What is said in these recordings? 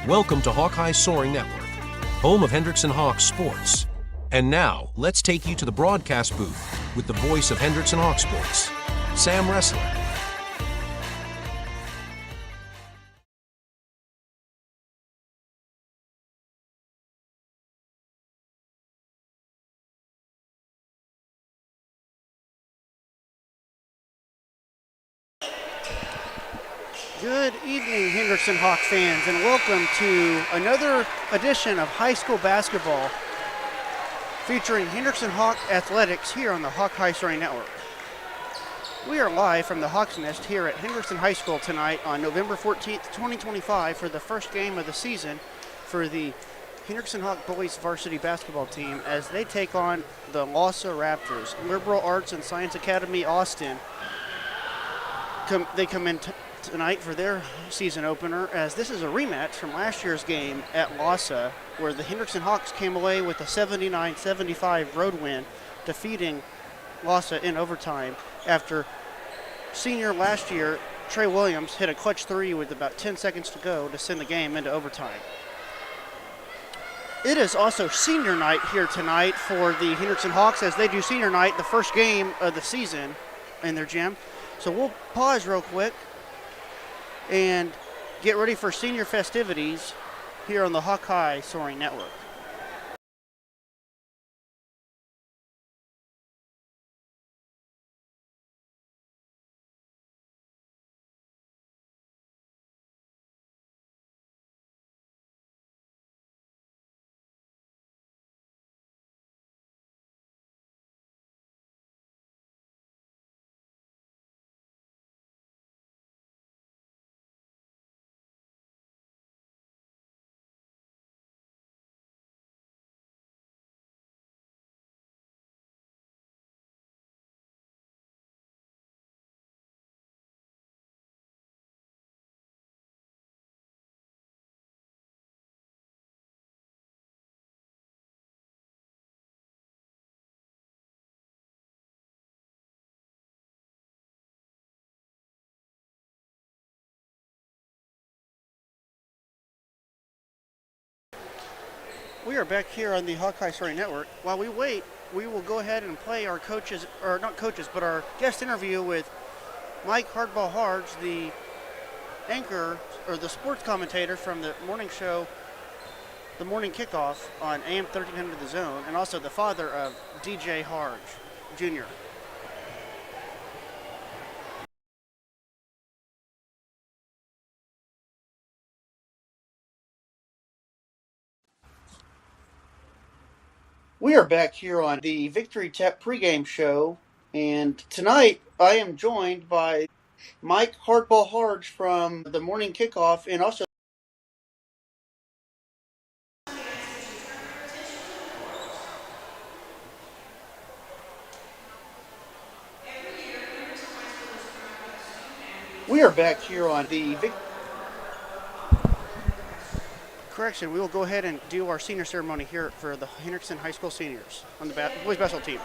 Welcome to Hawkeye Soaring Network, home of Hendrickson Hawks sports. And now, let's take you to the broadcast booth with the voice of Hendrickson Hawks sports, Sam Ressler. Good evening, Hendrickson Hawks fans, and welcome to another edition of high school basketball featuring Hendrickson Hawk Athletics here on the Hawkeye Soaring Network. We are live from the Hawks Nest here at Hendrickson High School tonight on November 14th, 2025 for the first game of the season for the Hendrickson Hawk boys varsity basketball team as they take on the LASA Raptors. Liberal Arts and Science Academy Austin. They come in tonight for their season opener, as this is a rematch from last year's game at LASA, where the Hendrickson Hawks came away with a 79-75 road win, defeating LASA in overtime after senior last year Trey Williams hit a clutch three with about 10 seconds to go to send the game into overtime. It is also senior night here tonight for the Hendrickson Hawks, as they do senior night, the first game of the season in their gym. So we'll pause real quick and get ready for senior festivities here on the Hawkeye Soaring Network. We are back here on the Hawkeye Soaring Network. While we wait, we will go ahead and play our coaches, or not coaches, but our guest interview with Mike Hardball Harge, the anchor, or the sports commentator from the morning show, The Morning Kickoff on AM 1300 The Zone, and also the father of DJ Harge Jr. We are back here on the Victory Tap pregame show, and tonight I am joined by Mike Hardball Harge from the Morning Kickoff, and also we are back here on the Correction, we will go ahead and do our senior ceremony here for the Hendrickson High School seniors on the boys basketball team.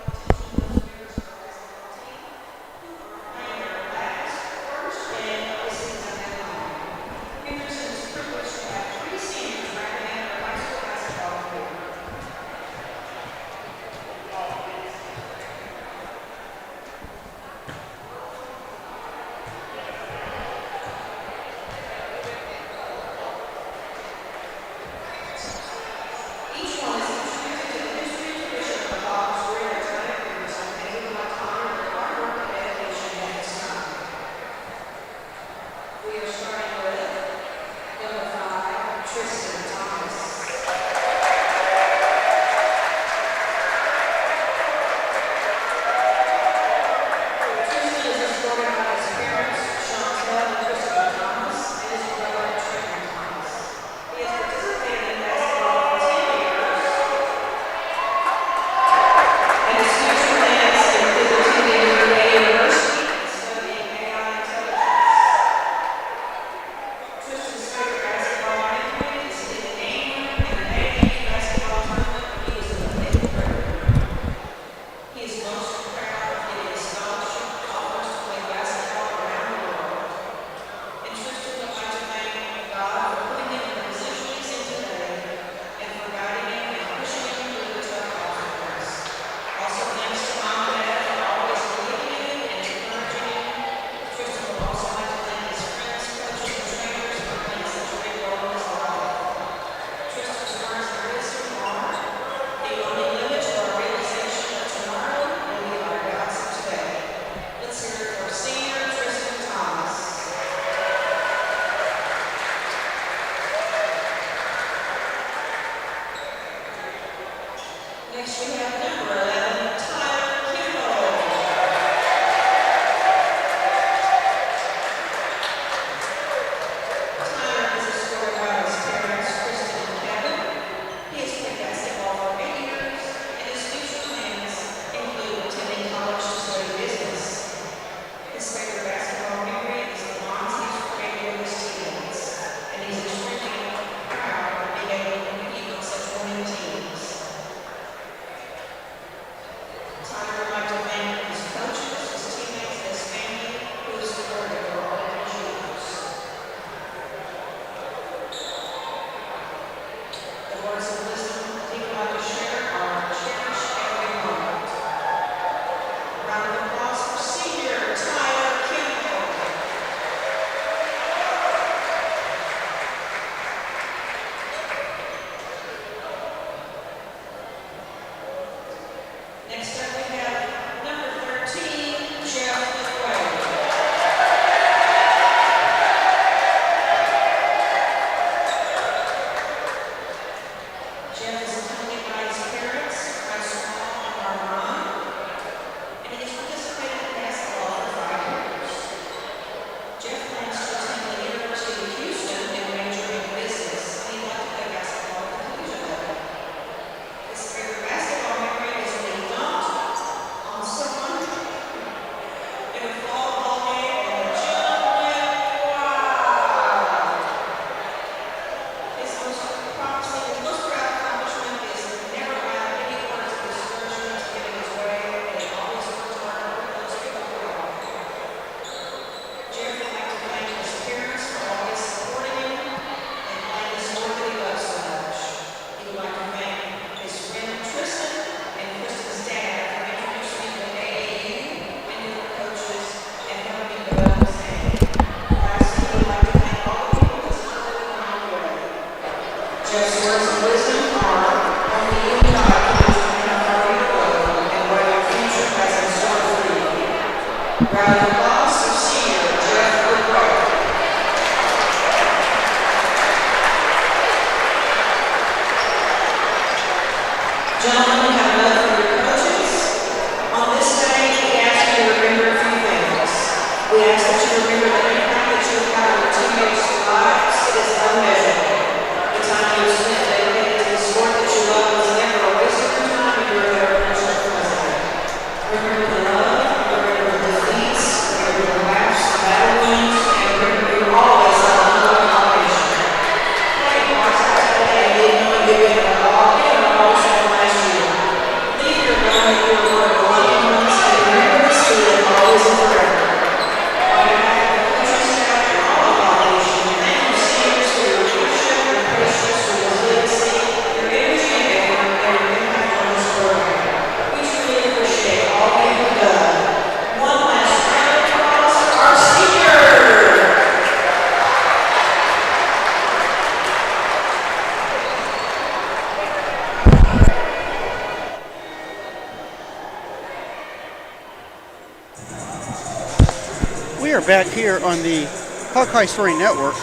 We are back here on the Hawkeye Story Network,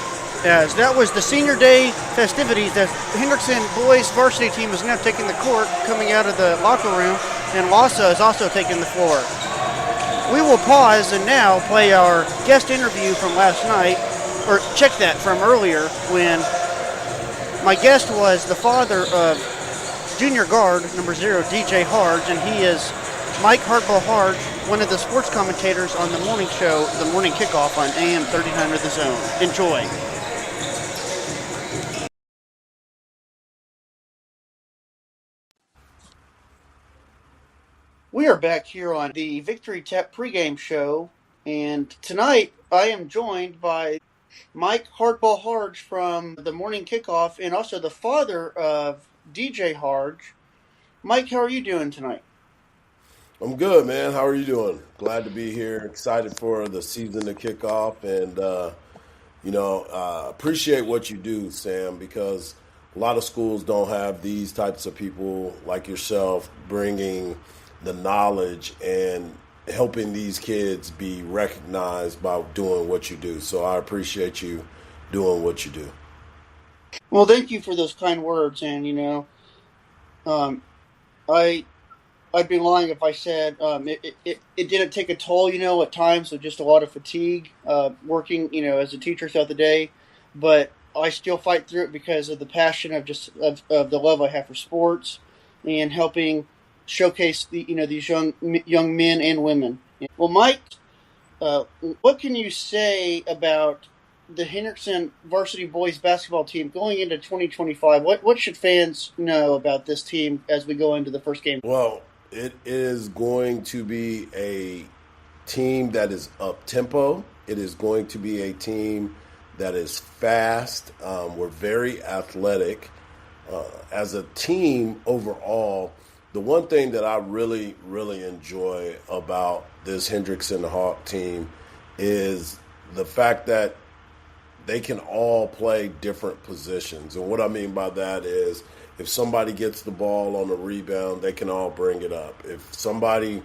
as that was the senior day festivities as the Hendrickson boys varsity team is now taking the court, coming out of the locker room, and LASA is also taking the floor. We will pause and now play our guest interview from last night, or check that from earlier, when my guest was the father of junior guard number 0, DJ Harge, and he is Mike Hartwell Harge, one of the sports commentators on the morning show, The Morning Kickoff on AM 1300 The Zone. Enjoy. We are back here on the Victory Tap pregame show, and tonight I am joined by Mike Hartwell Harge from The Morning Kickoff, and also the father of DJ Harge. Mike, how are you doing tonight? I'm good, man. How are you doing? Glad to be here. Excited for the season to kick off, and appreciate what you do, Sam, because a lot of schools don't have these types of people like yourself bringing the knowledge and helping these kids be recognized by doing what you do. So I appreciate you doing what you do. Well, thank you for those kind words, and I'd be lying if I said it didn't take a toll, at times with just a lot of fatigue working, as a teacher throughout the day. But I still fight through it because of the passion of of the love I have for sports and helping showcase these young men and women. Well, Mike, what can you say about the Hendrickson varsity boys basketball team going into 2025? What should fans know about this team as we go into the first game? Well, it is going to be a team that is up-tempo. It is going to be a team that is fast. We're very athletic. As a team overall, the one thing that I really, really enjoy about this Hendrickson Hawk team is the fact that they can all play different positions. And what I mean by that is if somebody gets the ball on the rebound, they can all bring it up. If somebody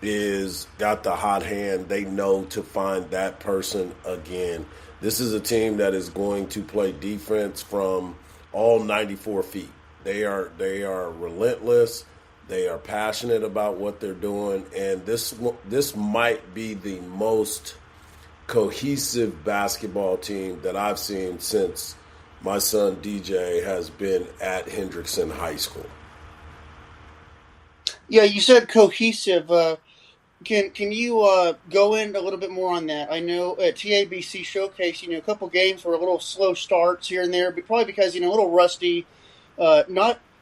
is got the hot hand, they know to find that person again. This is a team that is going to play defense from all 94 feet. They are relentless. They are passionate about what they're doing, and this might be the most cohesive basketball team that I've seen since my son DJ has been at Hendrickson High School. Yeah, you said cohesive. Can you go in a little bit more on that? I know at TABC Showcase, a couple games were a little slow starts here and there, but probably because a little rusty.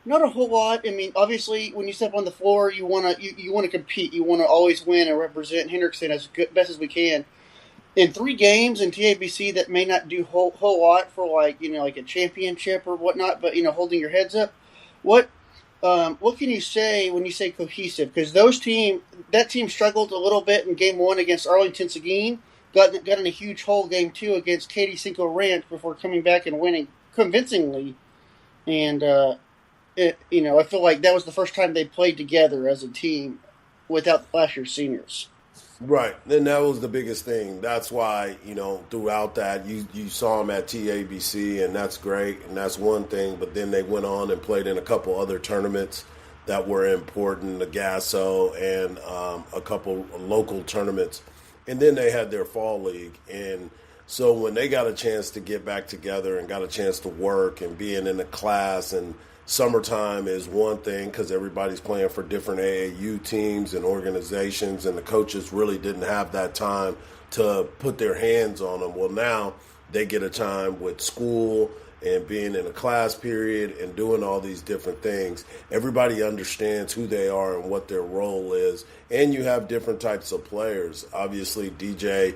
Not a whole lot. I mean, obviously, when you step on the floor, you want to compete. You want to always win and represent Hendrickson as best as we can. In 3 games in TABC, that may not do whole lot for like a championship or whatnot, but holding your heads up. What can you say when you say cohesive? Because that team struggled a little bit in game 1 against Arlington Seguin, got in a huge hole game 2 against Katy Cinco Ranch before coming back and winning convincingly. And I feel like that was the first time they played together as a team without last year's seniors. Right, and that was the biggest thing. That's why, throughout that, you saw them at TABC, and that's great, and that's one thing. But then they went on and played in a couple other tournaments that were important, the Gasso and a couple local tournaments. and then they had their fall league. And so when they got a chance to get back together and got a chance to work and being in a class, and summertime is one thing because everybody's playing for different AAU teams and organizations, and the coaches really didn't have that time to put their hands on them. Well, now they get a time with school and being in a class period and doing all these different things. Everybody understands who they are and what their role is. And you have different types of players. Obviously, DJ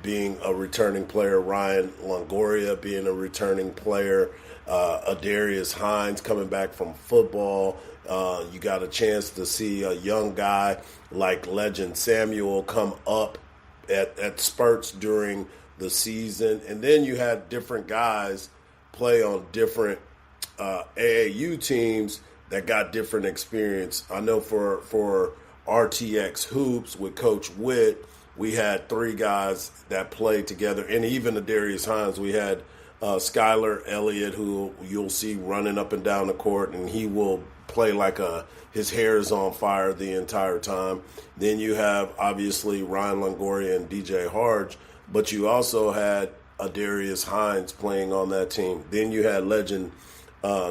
being a returning player, Ryan Longoria being a returning player, Adarius Hines coming back from football. You got a chance to see a young guy like Legend Samuel come up at spurts during the season. And then you had different guys play on different AAU teams that got different experience. I know for RTX Hoops with Coach Witt, we had 3 guys that played together, and even Adarius Hines. We had Skylar Elliott, who you'll see running up and down the court, and he will play like his hair is on fire the entire time. Then you have, obviously, Ryan Longoria and DJ Harge, but you also had Adarius Hines playing on that team. Then you had Legend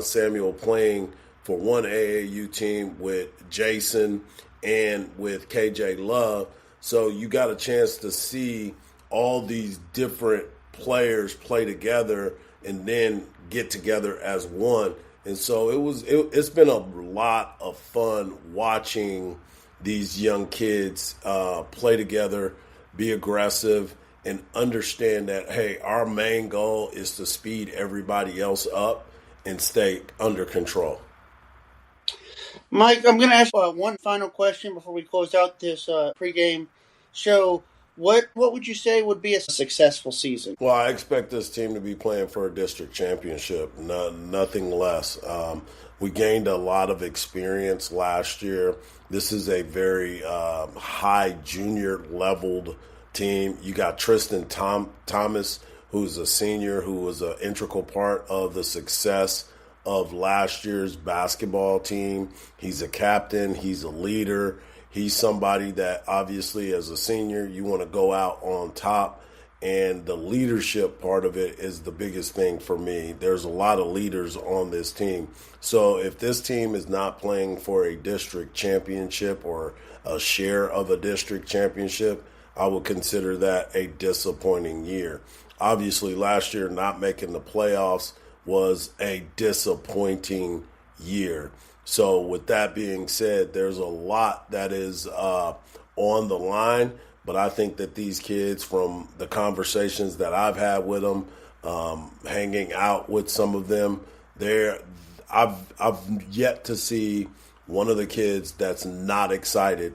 Samuel playing for one AAU team with Jason and with KJ Love. So you got a chance to see all these different players play together and then get together as one. And so it's been a lot of fun watching these young kids play together, be aggressive, and understand that, hey, our main goal is to speed everybody else up and stay under control. Mike, I'm going to ask one final question before we close out this pregame show. What would you say would be a successful season? Well, I expect this team to be playing for a district championship, nothing less. We gained a lot of experience last year. This is a very high junior-leveled team. You got Tristan Thomas, who's a senior, who was an integral part of the success of last year's basketball team. He's a captain. He's a leader. He's somebody that obviously as a senior, you want to go out on top. And the leadership part of it is the biggest thing for me. There's a lot of leaders on this team. So if this team is not playing for a district championship or a share of a district championship, I would consider that a disappointing year. Obviously, last year not making the playoffs was a disappointing year. So with that being said, there's a lot that is on the line, but I think that these kids, from the conversations that I've had with them, hanging out with some of them, I've yet to see one of the kids that's not excited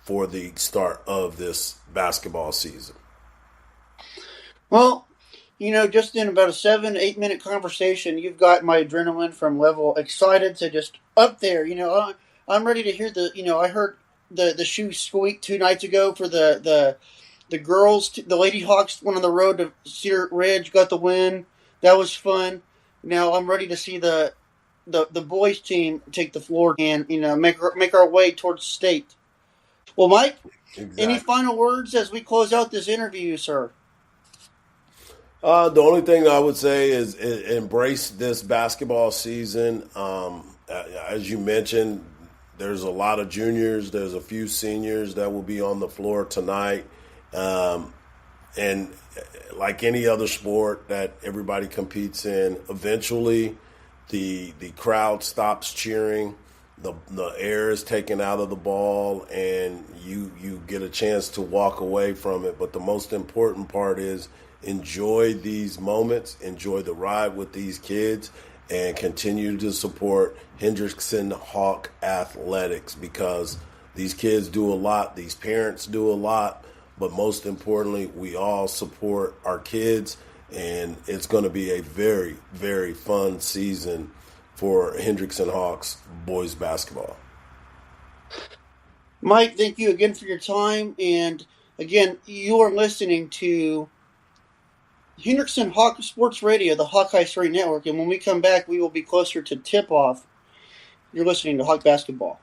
for the start of this basketball season. Well, just in about a 7-8 minute conversation, you've got my adrenaline from level excited to just up there. I'm ready to hear I heard the shoe squeak 2 nights ago for the girls. The Lady Hawks went on the road to Cedar Ridge, got the win. That was fun. Now I'm ready to see the boys team take the floor and make our way towards state. Well, Mike, Exactly. Any final words as we close out this interview, sir? The only thing I would say is embrace this basketball season. As you mentioned, there's a lot of juniors. There's a few seniors that will be on the floor tonight. And like any other sport that everybody competes in, eventually the crowd stops cheering. The air is taken out of the ball, and you get a chance to walk away from it. But the most important part is enjoy these moments, enjoy the ride with these kids, and continue to support Hendrickson Hawk Athletics, because these kids do a lot, these parents do a lot, but most importantly, we all support our kids, and it's going to be a very, very fun season for Hendrickson Hawks boys basketball. Mike, thank you again for your time. And again, you are listening to Hendrickson Hawk Sports Radio, the Hawkeye Story Network. And when we come back, we will be closer to tip-off. You're listening to Hawk Basketball.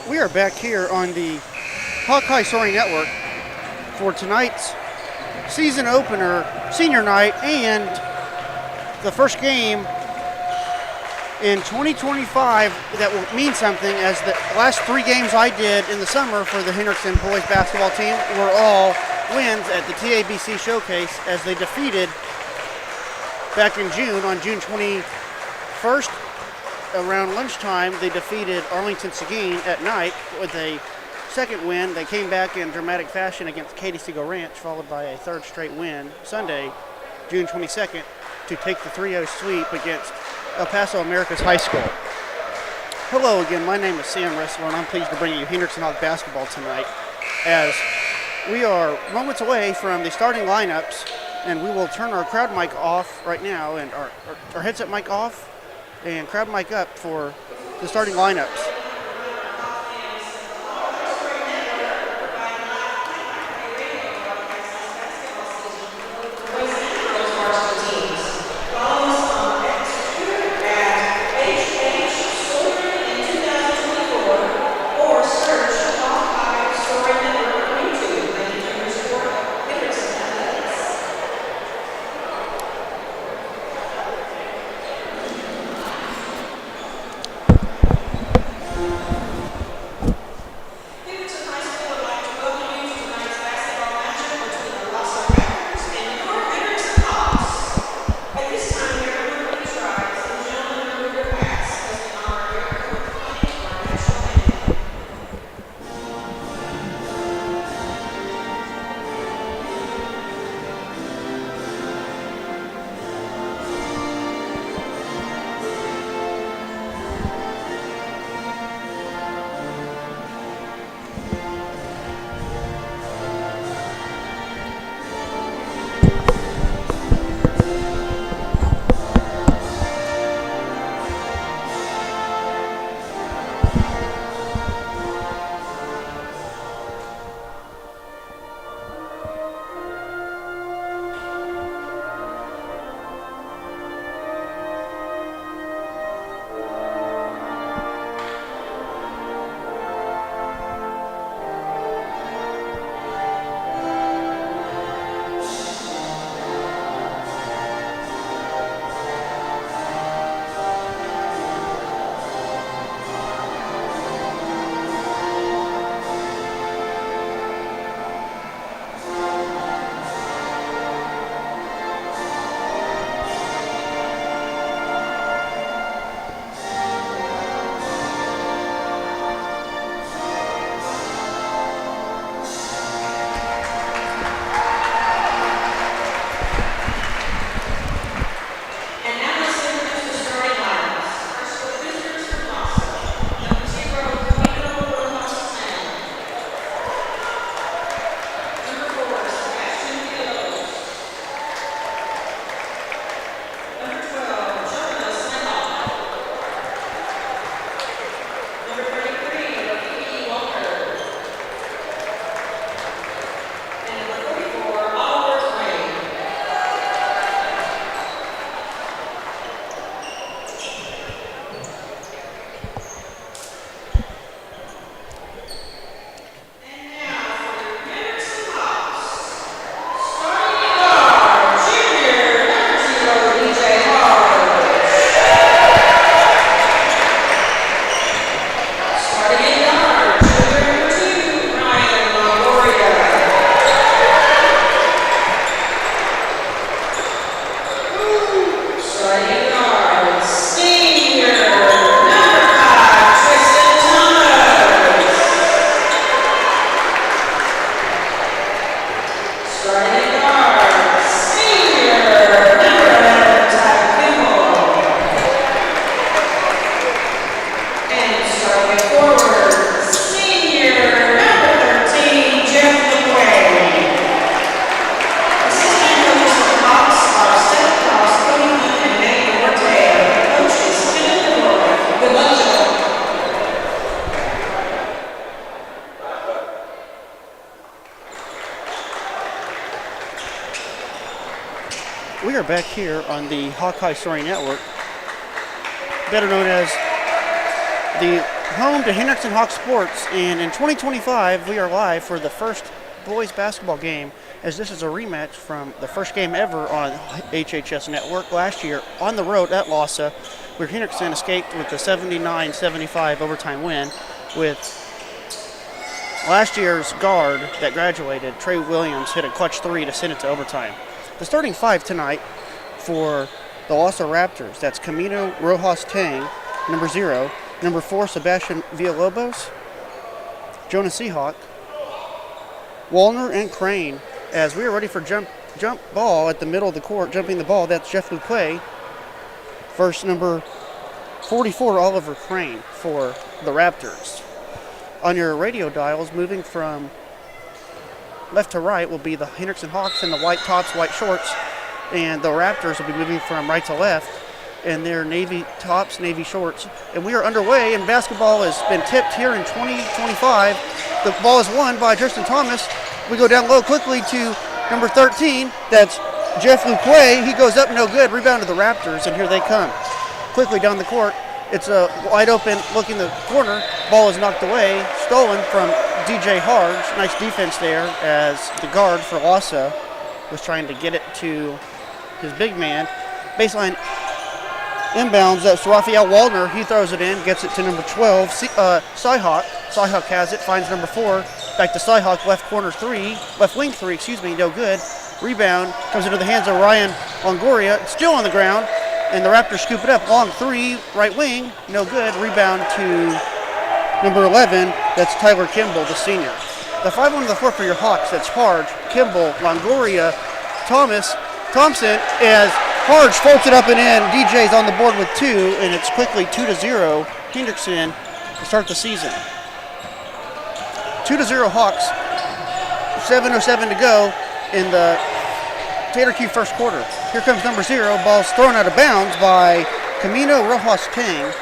We are back here on the Hawkeye Soaring Network for tonight's season opener, senior night, and the first game in 2025 that will mean something, as the last 3 games I did in the summer for the Hendrickson boys basketball team were all wins at the TABC Showcase, as they defeated back in June, on June 21st, around lunchtime, they defeated Arlington Seguin at night with a second win. They came back in dramatic fashion against Katy Seagull Ranch, followed by a third straight win Sunday, June 22nd, to take the 3-0 sweep against El Paso Americas High School. Hello again, my name is Sam Ressler, and I'm pleased to bring you Hendrickson Hawk basketball tonight, as we are moments away from the starting lineups, and we will turn our crowd mic off right now, and our headset mic off, and crowd mic up for the starting lineups. We are back here on the Hawkeye Soaring Network, better known as the home to Hendrickson Hawk Sports, and in 2025 we are live for the first boys basketball game, as this is a rematch from the first game ever on HHS Network last year on the road at LASA, where Hendrickson escaped with the 79-75 overtime win, with last year's guard that graduated, Trey Williams, hit a clutch three to send it to overtime. The starting five tonight for the LASA Raptors, that's Camino Rojas Tang, number 0, number 4, Sebastian Villalobos, Jonah Seahawk, Wallner, and Crane. As we are ready for jump ball at the middle of the court, jumping the ball, that's Jeff Luque. First, number 44, Oliver Crane for the Raptors. On your radio dials, moving from left to right will be the Hendrickson Hawks in the white tops, white shorts, and the Raptors will be moving from right to left in their navy tops, navy shorts. And we are underway, and basketball has been tipped here in 2025. The ball is won by Tristan Thomas. We go down low quickly to number 13. That's Jeff Luque. He goes up, no good. Rebound to the Raptors, and here they come. Quickly down the court. It's a wide open look in the corner. Ball is knocked away, stolen from DJ Harge. Nice defense there, as the guard for LASA was trying to get it to his big man. Baseline inbounds, that's Raphael Waldner. He throws it in, gets it to number 12, Cyhawk. Cyhawk has it, finds number 4. Back to Cyhawk, left wing three, no good. Rebound comes into the hands of Ryan Longoria. It's still on the ground, and the Raptors scoop it up. Long three, right wing, no good. Rebound to number 11, that's Tyler Kimball, the senior. The 5 on the floor for your Hawks, that's Harge, Kimball, Longoria, Thompson, as Harge floats it up and in. DJ's on the board with 2, and it's quickly 2-0 Hendrickson to start the season. 2-0 Hawks, 7:07 to go in the Tater Q first quarter. Here comes number 0, ball's thrown out of bounds by Camino Rojas Tang,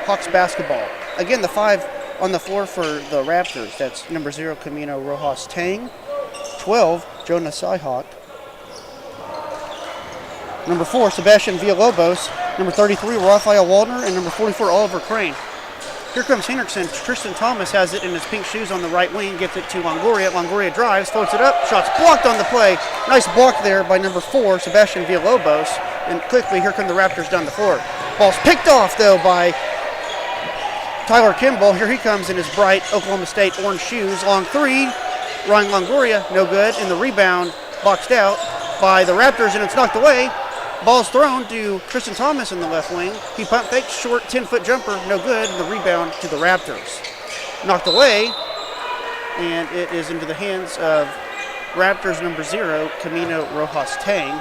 Hawks basketball. Again, the 5 on the floor for the Raptors, that's number 0, Camino Rojas Tang, 12, Jonah Cyhawk, number 4, Sebastian Villalobos, number 33, Raphael Waldner, and number 44, Oliver Crane. Here comes Hendrickson. Tristan Thomas has it in his pink shoes on the right wing, gets it to Longoria. Longoria drives, floats it up, shots blocked on the play. Nice block there by number 4, Sebastian Villalobos. And quickly, here come the Raptors down the floor. Ball's picked off, though, by Tyler Kimball. Here he comes in his bright Oklahoma State orange shoes. Long 3, Ryan Longoria, no good. And the rebound boxed out by the Raptors, and it's knocked away. Ball's thrown to Tristan Thomas in the left wing. He pump fakes, short 10-foot jumper, no good. And the rebound to the Raptors. Knocked away, and it is into the hands of Raptors number 0, Camino Rojas Tang.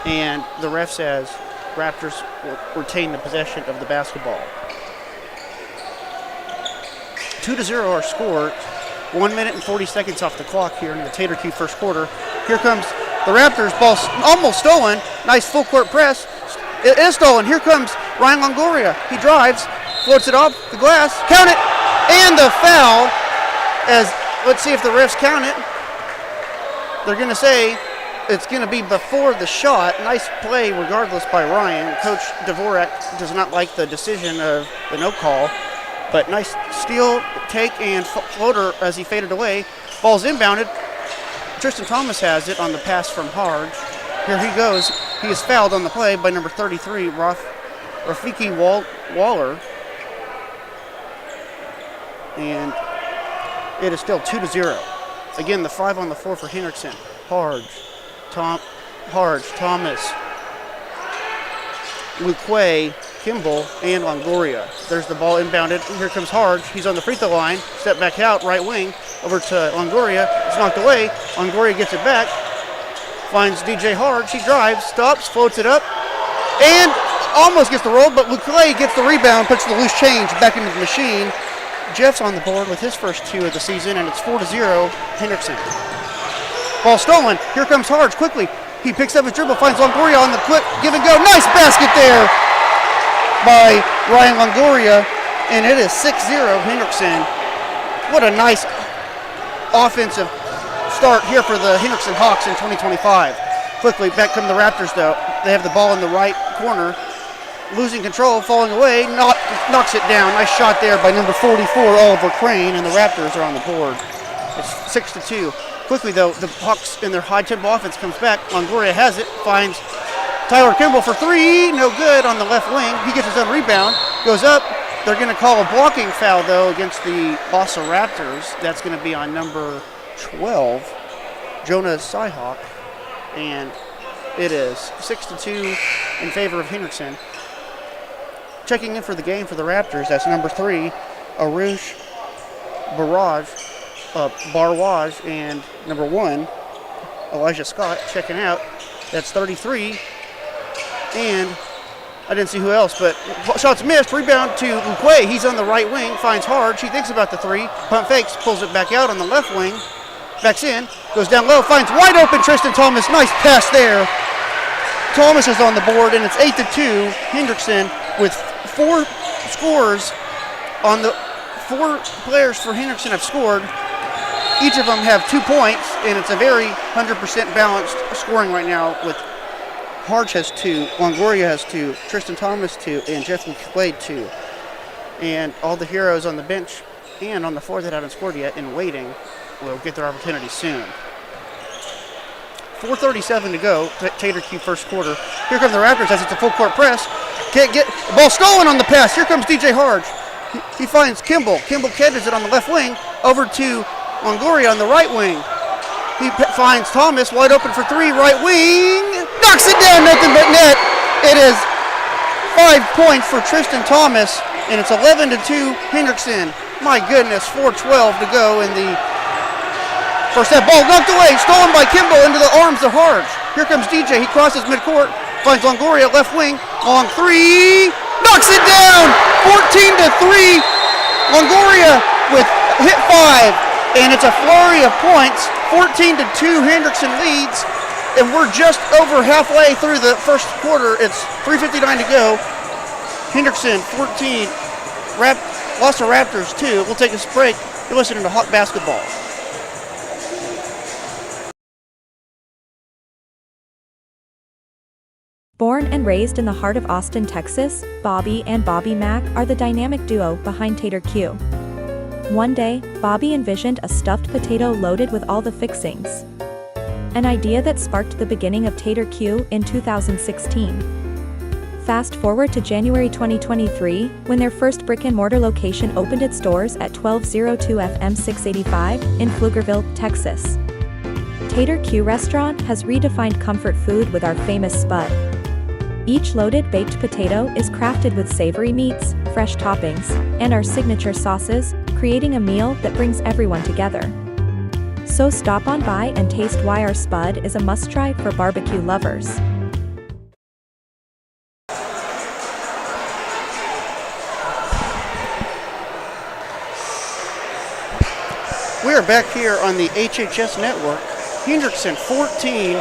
And the ref says Raptors will retain the possession of the basketball. 2-0 our score. 1 minute and 40 seconds off the clock here in the Tater Q first quarter. Here comes the Raptors, ball almost stolen. Nice full court press. It is stolen. Here comes Ryan Longoria. He drives, floats it off the glass. Count it, and the foul. As let's see if the refs count it. They're going to say it's going to be before the shot. Nice play, regardless, by Ryan. Coach Dvorak does not like the decision of the no call, but nice steal, take, and floater as he faded away. Ball's inbounded. Tristan Thomas has it on the pass from Harge. Here he goes. He is fouled on the play by number 33, Rafiki Waller. And it is still 2-0. Again, the 5 on the floor for Hendrickson. Harge, Thomas, Luque, Kimball, and Longoria. There's the ball inbounded. Here comes Harge. He's on the free throw line. Step back out, right wing. Over to Longoria. It's knocked away. Longoria gets it back. Finds DJ Harge. He drives, stops, floats it up, and almost gets the roll, but Luque gets the rebound, puts the loose change back into the machine. Jeff's on the board with his first 2 of the season, and it's 4-0 Hendrickson. Ball stolen. Here comes Harge quickly. He picks up his dribble, finds Longoria on the quick give and go. Nice basket there by Ryan Longoria, and it is 6-0 Hendrickson. What a nice offensive start here for the Hendrickson Hawks in 2025. Quickly, back come the Raptors, though. They have the ball in the right corner. Losing control, falling away, not knocks it down. Nice shot there by number 44, Oliver Crane, and the Raptors are on the board. It's 6-2. Quickly, though, the Hawks in their high-tempo offense comes back. Longoria has it, finds Tyler Kimball for three. No good on the left wing. He gets his own rebound, goes up. They're going to call a blocking foul, though, against the LASA Raptors. That's going to be on number 12, Jonah Cyhawk. And it is 6-2 in favor of Hendrickson. Checking in for the game for the Raptors, that's number 3, Arush Barwaj, and number 1, Elijah Scott checking out. That's 33. And I didn't see who else, but shots missed. Rebound to Lukwe. He's on the right wing, finds Hard. She thinks about the three. Pump fakes, pulls it back out on the left wing. Backs in, goes down low, finds wide open Tristan Thomas. Nice pass there. Thomas is on the board, and it's 8-2. Hendrickson with 4 scores on the 4 players for Hendrickson have scored. Each of them have 2 points, and it's a very 100% balanced scoring right now with Harge has 2, Longoria has 2, Tristan Thomas 2, and Jeff McQuaid 2. And all the heroes on the bench and on the floor that haven't scored yet and waiting will get their opportunity soon. 4:37 to go, Tater Q first quarter. Here come the Raptors as it's a full court press. Can't get, ball stolen on the pass. Here comes DJ Harge. He finds Kimball. Kimball catches it on the left wing, over to Longoria on the right wing. He finds Thomas, wide open for 3, right wing. Knocks it down, nothing but net. It is 5 points for Tristan Thomas, and it's 11-2 Hendrickson. My goodness, 4:12 to go in the first half. Ball knocked away, stolen by Kimball into the arms of Harge. Here comes DJ, he crosses midcourt, finds Longoria left wing, long 3, knocks it down, 14-3. Longoria with hit 5, and it's a flurry of points. 14-2 Hendrickson leads, and we're just over halfway through the first quarter. It's 3:59 to go. Hendrickson 14, LASA Raptors 2. We'll take this break. You're listening to Hawk Basketball. Born and raised in the heart of Austin, Texas, Bobby and Bobby Mack are the dynamic duo behind Tater Q. One day, Bobby envisioned a stuffed potato loaded with all the fixings. An idea that sparked the beginning of Tater Q in 2016. Fast forward to January 2023, when their first brick-and-mortar location opened its doors at 1202 FM 685 in Pflugerville, Texas. Tater Q Restaurant has redefined comfort food with our famous spud. Each loaded baked potato is crafted with savory meats, fresh toppings, and our signature sauces, creating a meal that brings everyone together. So stop on by and taste why our spud is a must-try for barbecue lovers. We are back here on the HHS Network. Hendrickson 14,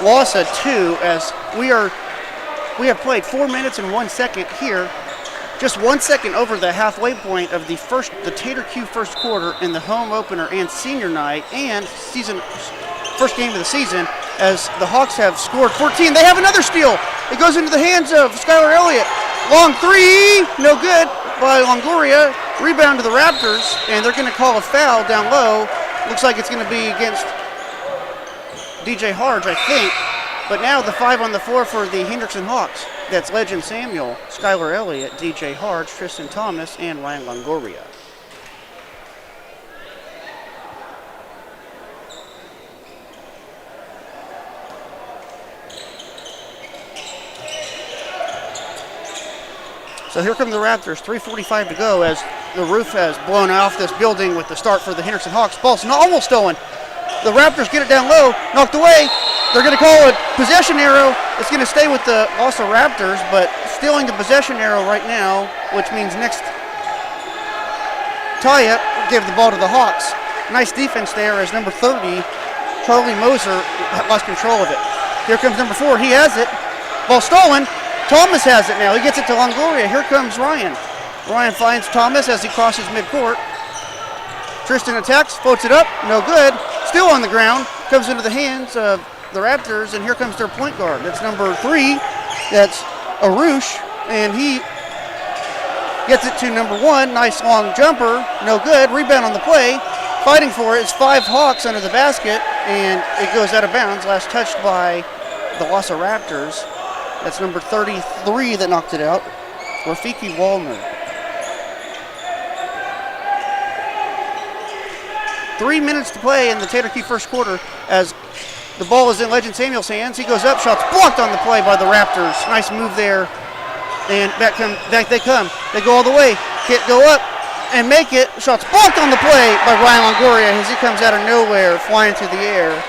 LASA 2, as we have played 4 minutes and 1 second here. Just 1 second over the halfway point of the Tater Q first quarter in the home opener and senior night and first game of the season, as the Hawks have scored 14. They have another steal. It goes into the hands of Skylar Elliott. Long 3, no good by Longoria. Rebound to the Raptors, and they're going to call a foul down low. Looks like it's going to be against DJ Harge, I think. But now the 5 on the floor for the Hendrickson Hawks. That's Legend Samuel, Skylar Elliott, DJ Harge, Tristan Thomas, and Ryan Longoria. So here come the Raptors, 3:45 to go as the roof has blown off this building with the start for the Hendrickson Hawks. Ball's almost stolen. The Raptors get it down low, knocked away. They're going to call it possession arrow. It's going to stay with the LASA Raptors, but stealing the possession arrow right now, which means next tie-up, give the ball to the Hawks. Nice defense there as number 30, Charlie Moser, lost control of it. Here comes number 4. He has it. Ball stolen. Thomas has it now. He gets it to Longoria. Here comes Ryan. Ryan finds Thomas as he crosses midcourt. Tristan attacks, floats it up. No good. Still on the ground. Comes into the hands of the Raptors, and here comes their point guard. That's number 3. That's Arush, and he Gets it to number 1. Nice long jumper. No good. Rebound on the play. Fighting for it is 5 Hawks under the basket, and it goes out of bounds. Last touched by the LASA Raptors. That's number 33 that knocked it out. Rafiki Wallner. 3 minutes to play in the Tater Key first quarter as the ball is in Legend Samuel's hands. He goes up, shots blocked on the play by the Raptors. Nice move there. And back they come. They go all the way. Can't go up and make it. Shots blocked on the play by Ryan Longoria as he comes out of nowhere, flying through the air.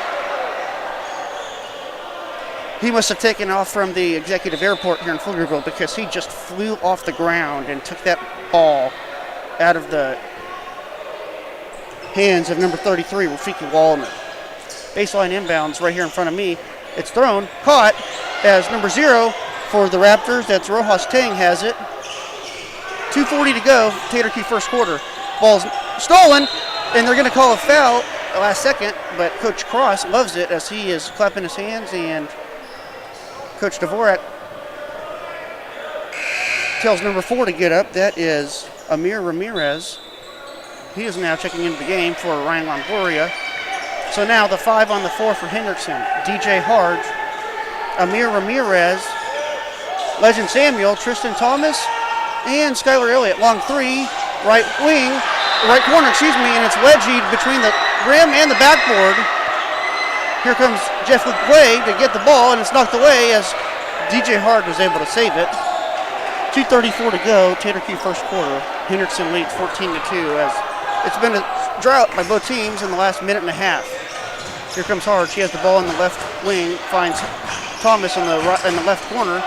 He must have taken off from the executive airport here in Pflugerville because he just flew off the ground and took that ball out of the hands of number 33, Rafiki Wallner. Baseline inbounds right here in front of me. It's thrown, caught as number 0 for the Raptors. That's Rojas Tang has it. 2:40 to go, Tater Key first quarter. Ball's stolen, and they're going to call a foul last second, but Coach Cross loves it as he is clapping his hands, and Coach Dvorak tells number 4 to get up. That is Amir Ramirez. He is now checking into the game for Ryan Longoria. So now the 5 on the 4 for Hendrickson. DJ Harge, Amir Ramirez, Legend Samuel, Tristan Thomas, and Skylar Elliott. Long 3, right corner, and it's wedged between the rim and the backboard. Here comes Jeff LeQuay to get the ball, and it's knocked away as DJ Hard was able to save it. 2:34 to go, Tater Key first quarter. Hendrickson leads 14-2 as it's been a drought by both teams in the last minute and a half. Here comes Hard. She has the ball in the left wing, finds Thomas in the left corner.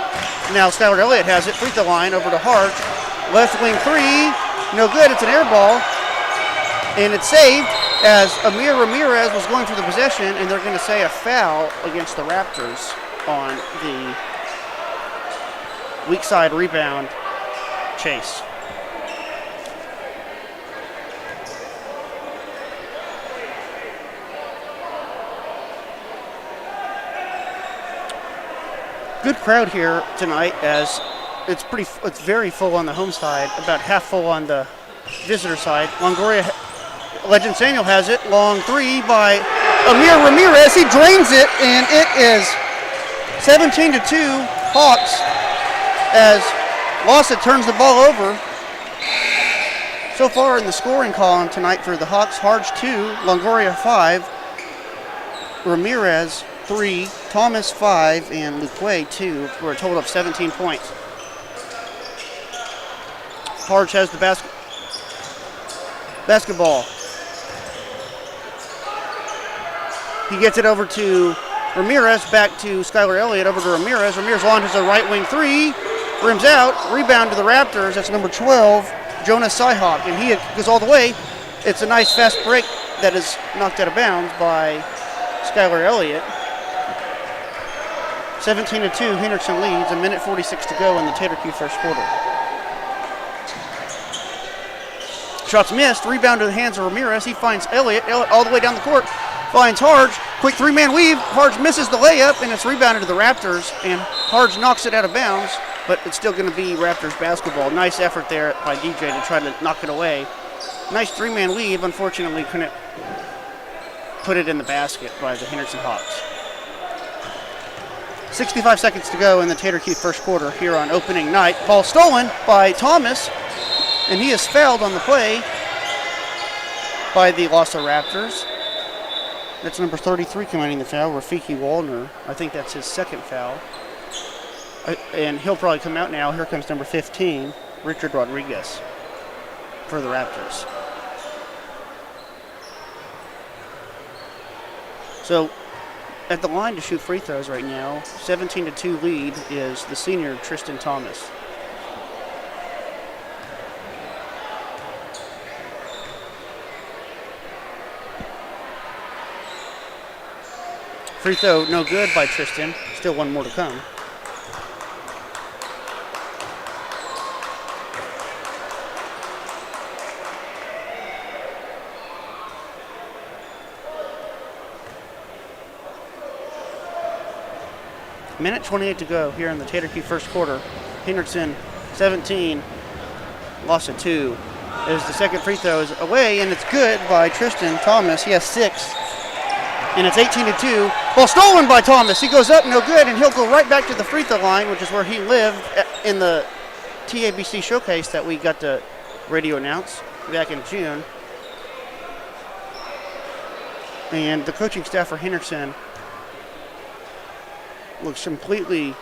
Now Skylar Elliott has it, free throw line over to Hart. Left wing 3, no good, it's an air ball. And it's saved as Amir Ramirez was going for the possession, and they're going to say a foul against the Raptors on the weak side rebound chase. Good crowd here tonight as it's very full on the home side, about half full on the visitor side. Longoria, Legend Samuel has it. Long 3 by Amir Ramirez. He drains it, and it is 17-2 Hawks as LASA turns the ball over. So far in the scoring column tonight for the Hawks, Harge 2, Longoria 5, Ramirez 3, Thomas 5, and LeQuay 2 for a total of 17 points. Harge has the basketball. He gets it over to Ramirez, back to Skylar Elliott, over to Ramirez. Ramirez launches a right wing 3, rims out, rebound to the Raptors. That's number 12, Jonas Cyhawk, and he goes all the way. It's a nice fast break that is knocked out of bounds by Skylar Elliott. 17-2, Hendrickson leads, 1:46 to go in the Tater Key first quarter. Shots missed, rebound to the hands of Ramirez. He finds Elliott all the way down the court, finds Harge, quick 3-man weave. Harge misses the layup, and it's rebounded to the Raptors, and Harge knocks it out of bounds, but it's still going to be Raptors basketball. Nice effort there by DJ to try to knock it away. Nice 3-man weave, unfortunately couldn't put it in the basket by the Hendrickson Hawks. 65 seconds to go in the Tater Key first quarter here on opening night. Ball stolen by Thomas, and he is fouled on the play by the LASA Raptors. That's number 33 committing the foul, Rafiki Wallner. I think that's his second foul. And he'll probably come out now. Here comes number 15, Richard Rodriguez for the Raptors. So at the line to shoot free throws right now, 17-2 lead is the senior Tristan Thomas. Free throw no good by Tristan. Still one more to come. Minute 28 to go here in the Tater Key first quarter. Hendrickson 17, LASA 2. As the second free throw is away, and it's good by Tristan Thomas. He has 6. And it's 18-2. Ball stolen by Thomas. He goes up, no good, and he'll go right back to the free throw line, which is where he lived in the TABC showcase that we got to radio announce back in June. And the coaching staff for Henderson looks completely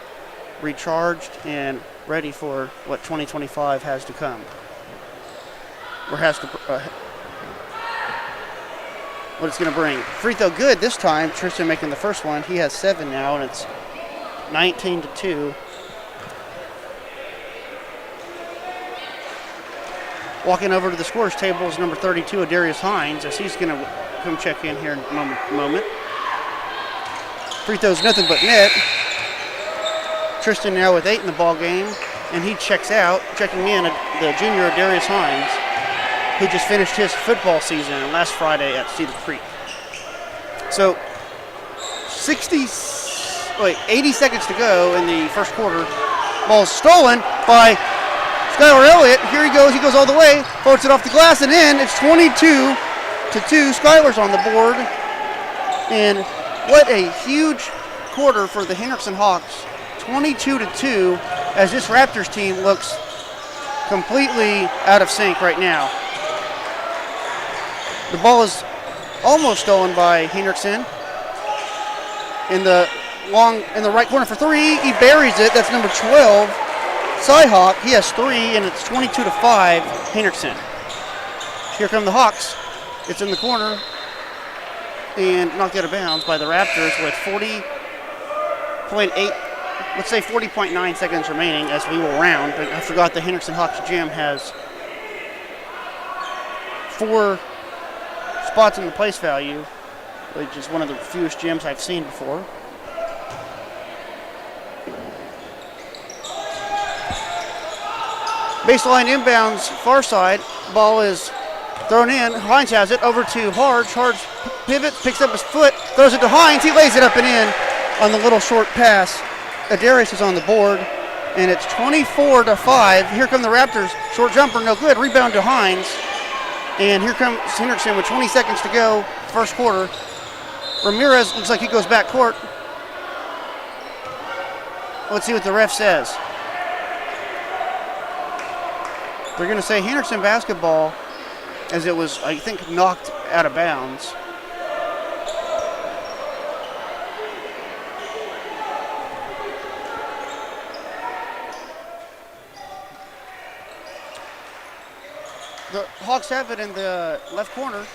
recharged and ready for what 2025 has to come. Or has to, what it's going to bring. Free throw good this time. Tristan making the first one. He has 7 now, and it's 19-2. Walking over to the scorers table is number 32, Darius Hines, as he's going to come check in here in a moment. Free throw's nothing but net. Tristan now with 8 in the ball game, and he checks out. Checking in the junior Darius Hines, who just finished his football season last Friday at Cedar Creek. So 80 seconds to go in the first quarter. Ball's stolen by Skylar Elliott. Here he goes all the way, floats it off the glass and in. It's 22-2. Skylar's on the board. And what a huge quarter for the Henderson Hawks. 22-2, as this Raptors team looks completely out of sync right now. The ball is almost stolen by Henderson. In the right corner for 3, he buries it. That's number 12, Cyhawk. He has 3, and it's 22-5, Henderson. Here come the Hawks. It's in the corner and knocked out of bounds by the Raptors with 40.9 seconds remaining as we will round. But I forgot the Henderson Hawks gym has 4 spots in the place value, which is one of the fewest gyms I've seen before. Baseline inbounds, far side. Ball is thrown in. Hines has it over to Harge. Harge pivots, picks up his foot, throws it to Hines. He lays it up and in on the little short pass. Adarius is on the board, and it's 24-5. Here come the Raptors. Short jumper, no good. Rebound to Hines. And here comes Henderson with 20 seconds to go, first quarter. Ramirez looks like he goes back court. Let's see what the ref says. They're going to say Henderson basketball, as it was, I think, knocked out of bounds. The Hawks have it in the left corner.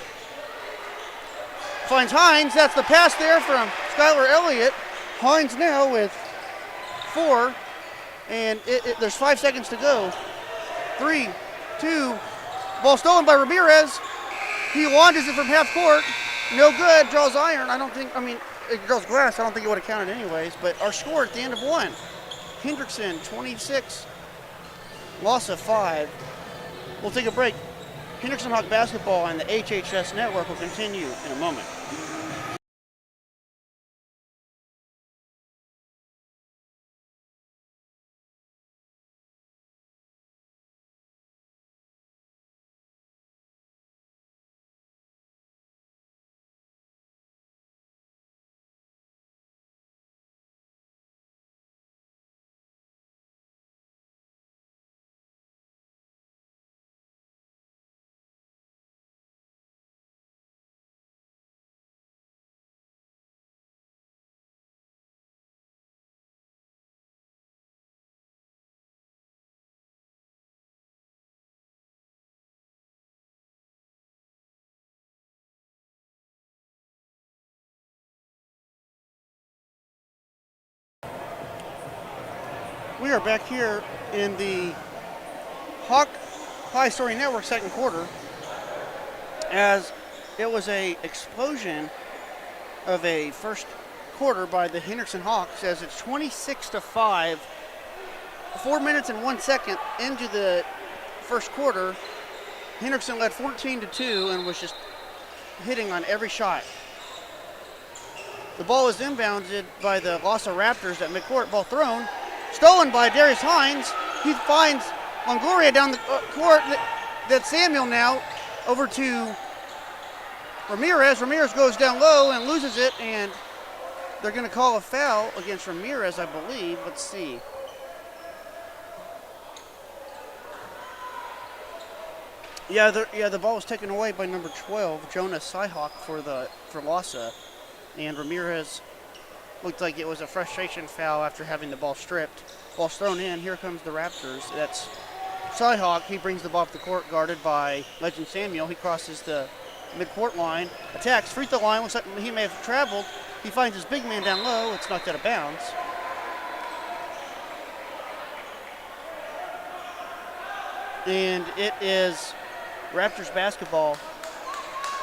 Finds Hines. That's the pass there from Skylar Elliott. Hines now with 4. And there's 5 seconds to go. 3, 2. Ball stolen by Ramirez. He launches it from half court. No good. Draws iron. It draws glass. I don't think it would have counted anyways. But our score at the end of 1. Hendrickson 26. LASA 5. We'll take a break. Henderson Hawk basketball and the HHS network will continue in a moment. We are back here in the Hawk High Story Network second quarter, as it was a explosion of a first quarter by the Henderson Hawks, as it's 26-5, 4 minutes and 1 second into the first quarter. Henderson led 14-2 and was just hitting on every shot. The ball is inbounded by the LASA Raptors at midcourt. Ball thrown. Stolen by Darius Hines. He finds Longoria down the court. That's Samuel now. Over to Ramirez. Ramirez goes down low and loses it, and they're going to call a foul against Ramirez, I believe. Let's see. Yeah, the ball was taken away by number 12, Jonas Cyhawk for LASA, and Ramirez looked like it was a frustration foul after having the ball stripped. Ball's thrown in. Here comes the Raptors. That's Cyhawk. He brings the ball up the court, guarded by Legend Samuel. He crosses the midcourt line, attacks free throw line. Looks like he may have traveled. He finds his big man down low. It's knocked out of bounds. And it is Raptors basketball.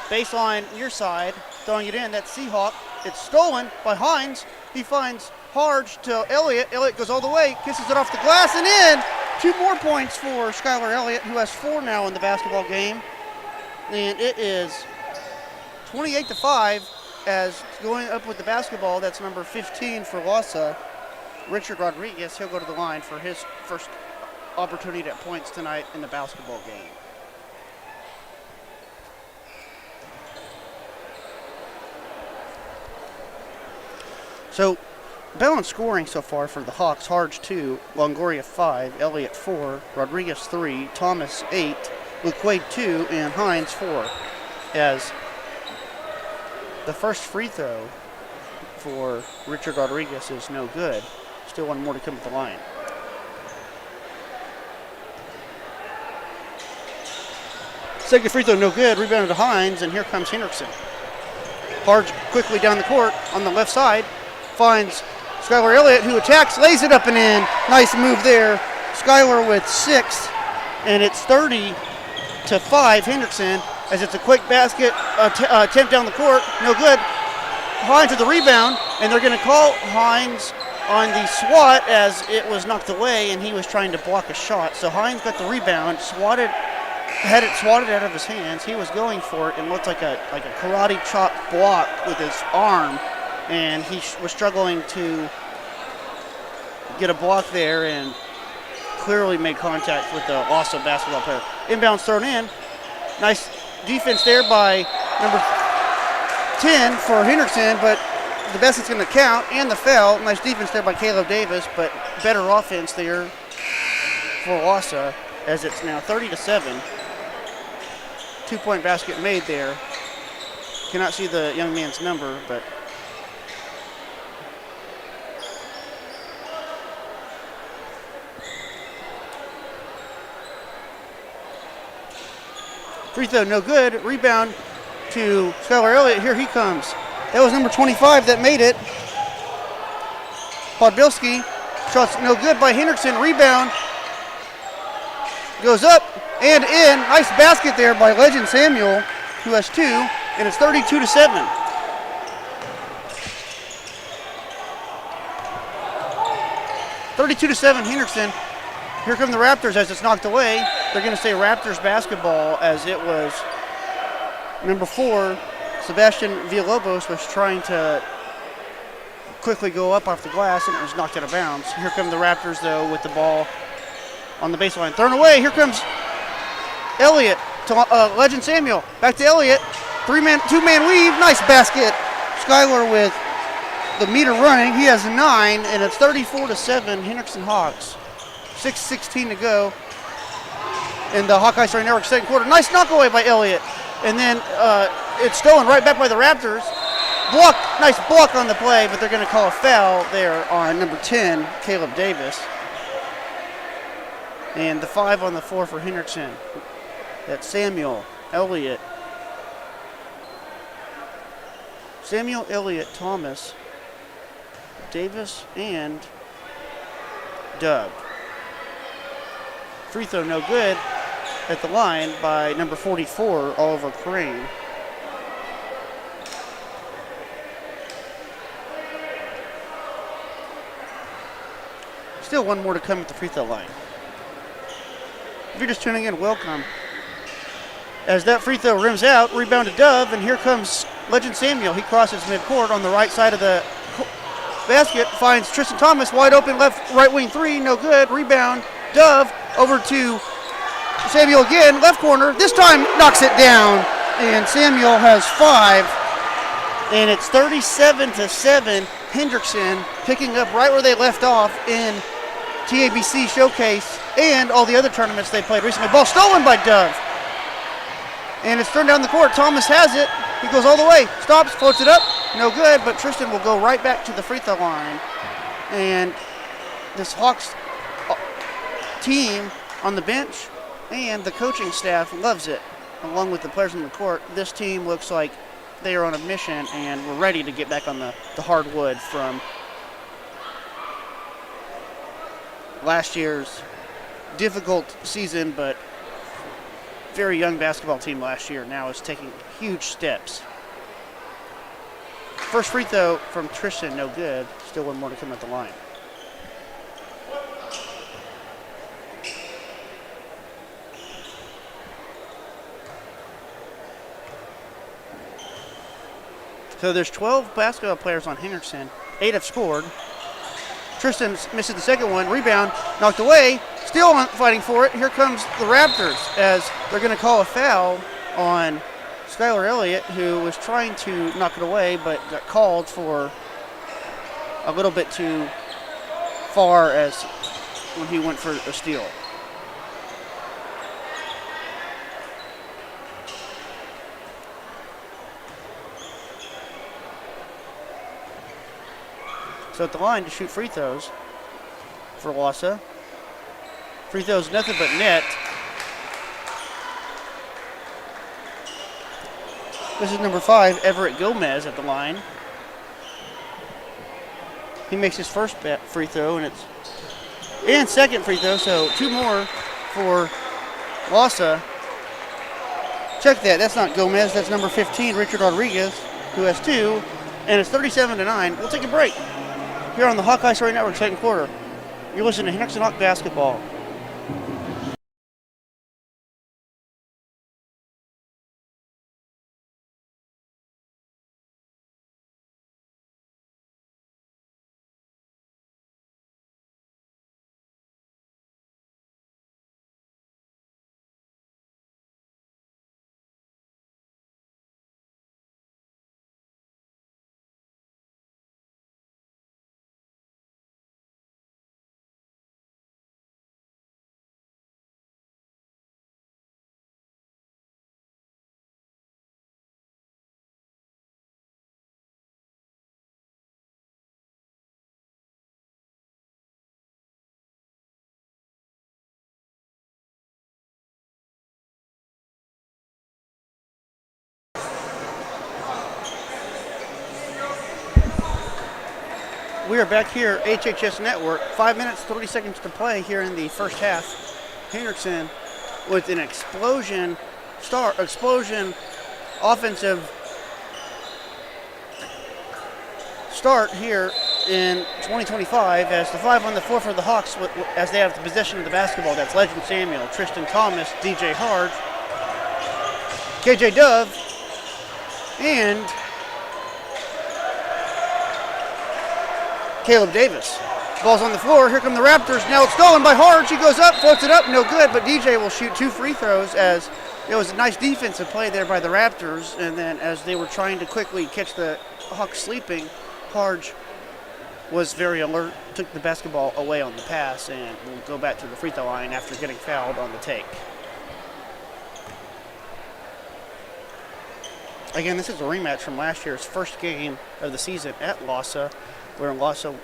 Baseline near side, throwing it in. That's Seahawk. It's stolen by Hines. He finds Harge to Elliott. Elliott goes all the way, kisses it off the glass and in. 2 more points for Skylar Elliott, who has 4 now in the basketball game. And it is 28-5 as going up with the basketball. That's number 15 for LASA, Richard Rodriguez. He'll go to the line for his first opportunity at points tonight in the basketball game. So, balanced scoring so far for the Hawks. Harge 2, Longoria 5, Elliott 4, Rodriguez 3, Thomas 8, LeQuaid 2, and Hines 4. As the first free throw for Richard Rodriguez is no good. Still 1 more to come at the line. Second free throw no good. Rebounded to Hines, and here comes Hendrickson. Harge quickly down the court on the left side. Finds Skylar Elliott, who attacks, lays it up and in. Nice move there. Skylar with 6, and it's 30-5 Hendrickson, as it's a quick basket attempt down the court. No good. Hines with the rebound, and they're going to call Hines on the swat as it was knocked away, and he was trying to block a shot. So Hines got the rebound, had it swatted out of his hands. He was going for it and looked like a karate chop block with his arm, and he was struggling to get a block there and clearly made contact with the LASA basketball player. Inbounds thrown in. Nice defense there by number 10 for Hendrickson, but the basket's going to count, and the foul. Nice defense there by Caleb Davis, but better offense there for LASA, as it's now 30-7. 2-point basket made there. Cannot see the young man's number, but free throw no good. Rebound to Skylar Elliott. Here he comes. That was number 25 that made it. Podbilski. Shot's no good by Hendrickson. Rebound goes up and in. Nice basket there by Legend Samuel, who has 2, and it's 32-7. Hendrickson. Here come the Raptors as it's knocked away. They're going to say Raptors basketball, as it was number 4, Sebastian Villalobos, was trying to quickly go up off the glass, and it was knocked out of bounds. Here come the Raptors, though, with the ball on the baseline. Thrown away. Here comes Elliott to Legend Samuel. Back to Elliott. 2-man weave. Nice basket. Skylar with the meter running. He has 9, and it's 34-7 Hendrickson Hawks. 6:16 to go in the Hawkeye Story Network second quarter. Nice knockaway by Elliott. And then it's stolen right back by the Raptors. Nice block on the play, but they're going to call a foul there on number 10, Caleb Davis. And the 5 on the floor for Hendrickson. That's Samuel, Elliott, Thomas, Davis, and Doug. Free throw no good at the line by number 44, Oliver Crane. Still 1 more to come at the free throw line. If you're just tuning in, welcome. As that free throw rims out, rebound to Dove, and here comes Legend Samuel. He crosses midcourt on the right side of the basket, finds Tristan Thomas wide open right wing 3, no good. Rebound, Dove, Over to Samuel again, left corner. This time knocks it down, and Samuel has 5. And it's 37-7. Hendrickson picking up right where they left off in TABC Showcase and all the other tournaments they played recently. Ball stolen by Dove. And it's turned down the court. Thomas has it. He goes all the way. Stops, floats it up. No good, but Tristan will go right back to the free throw line. And this Hawks team on the bench and the coaching staff loves it, along with the players on the court. This team looks like they are on a mission and we're ready to get back on the hardwood from last year's difficult season, but very young basketball team last year now is taking huge steps. First free throw from Tristan, no good. Still one more to come at the line. So there's 12 basketball players on Hendrickson. 8 have scored. Tristan misses the second one. Rebound, knocked away. Still fighting for it. Here comes the Raptors as they're going to call a foul on Skylar Elliott, who was trying to knock it away but got called for a little bit too far as when he went for a steal. So at the line to shoot free throws for LASA. Free throws, nothing but net. This is number 5, Everett Gomez at the line. He makes his first free throw, and second free throw, so 2 more for LASA. Check that, that's not Gomez, that's number 15, Richard Rodriguez, who has 2, and it's 37-9. We'll take a break here on the Hawkeye Story Network, second quarter. You're listening to Hendrickson Hawk Basketball. We are back here, HHS Network. 5 minutes, 30 seconds to play here in the first half. Hendrickson with an explosion offensive start here in 2025 as the 5 on the floor for the Hawks as they have the possession of the basketball. That's Legend Samuel, Tristan Thomas, DJ Hard, KJ Dove, and Caleb Davis. Ball's on the floor. Here come the Raptors. Now it's stolen by Hard. She goes up, floats it up, no good, but DJ will shoot 2 free throws as it was a nice defensive play there by the Raptors. And then as they were trying to quickly catch the Hawks sleeping, Harge was very alert, took the basketball away on the pass, and will go back to the free throw line after getting fouled on the take. Again, this is a rematch from last year's first game of the season at LASA, where LASA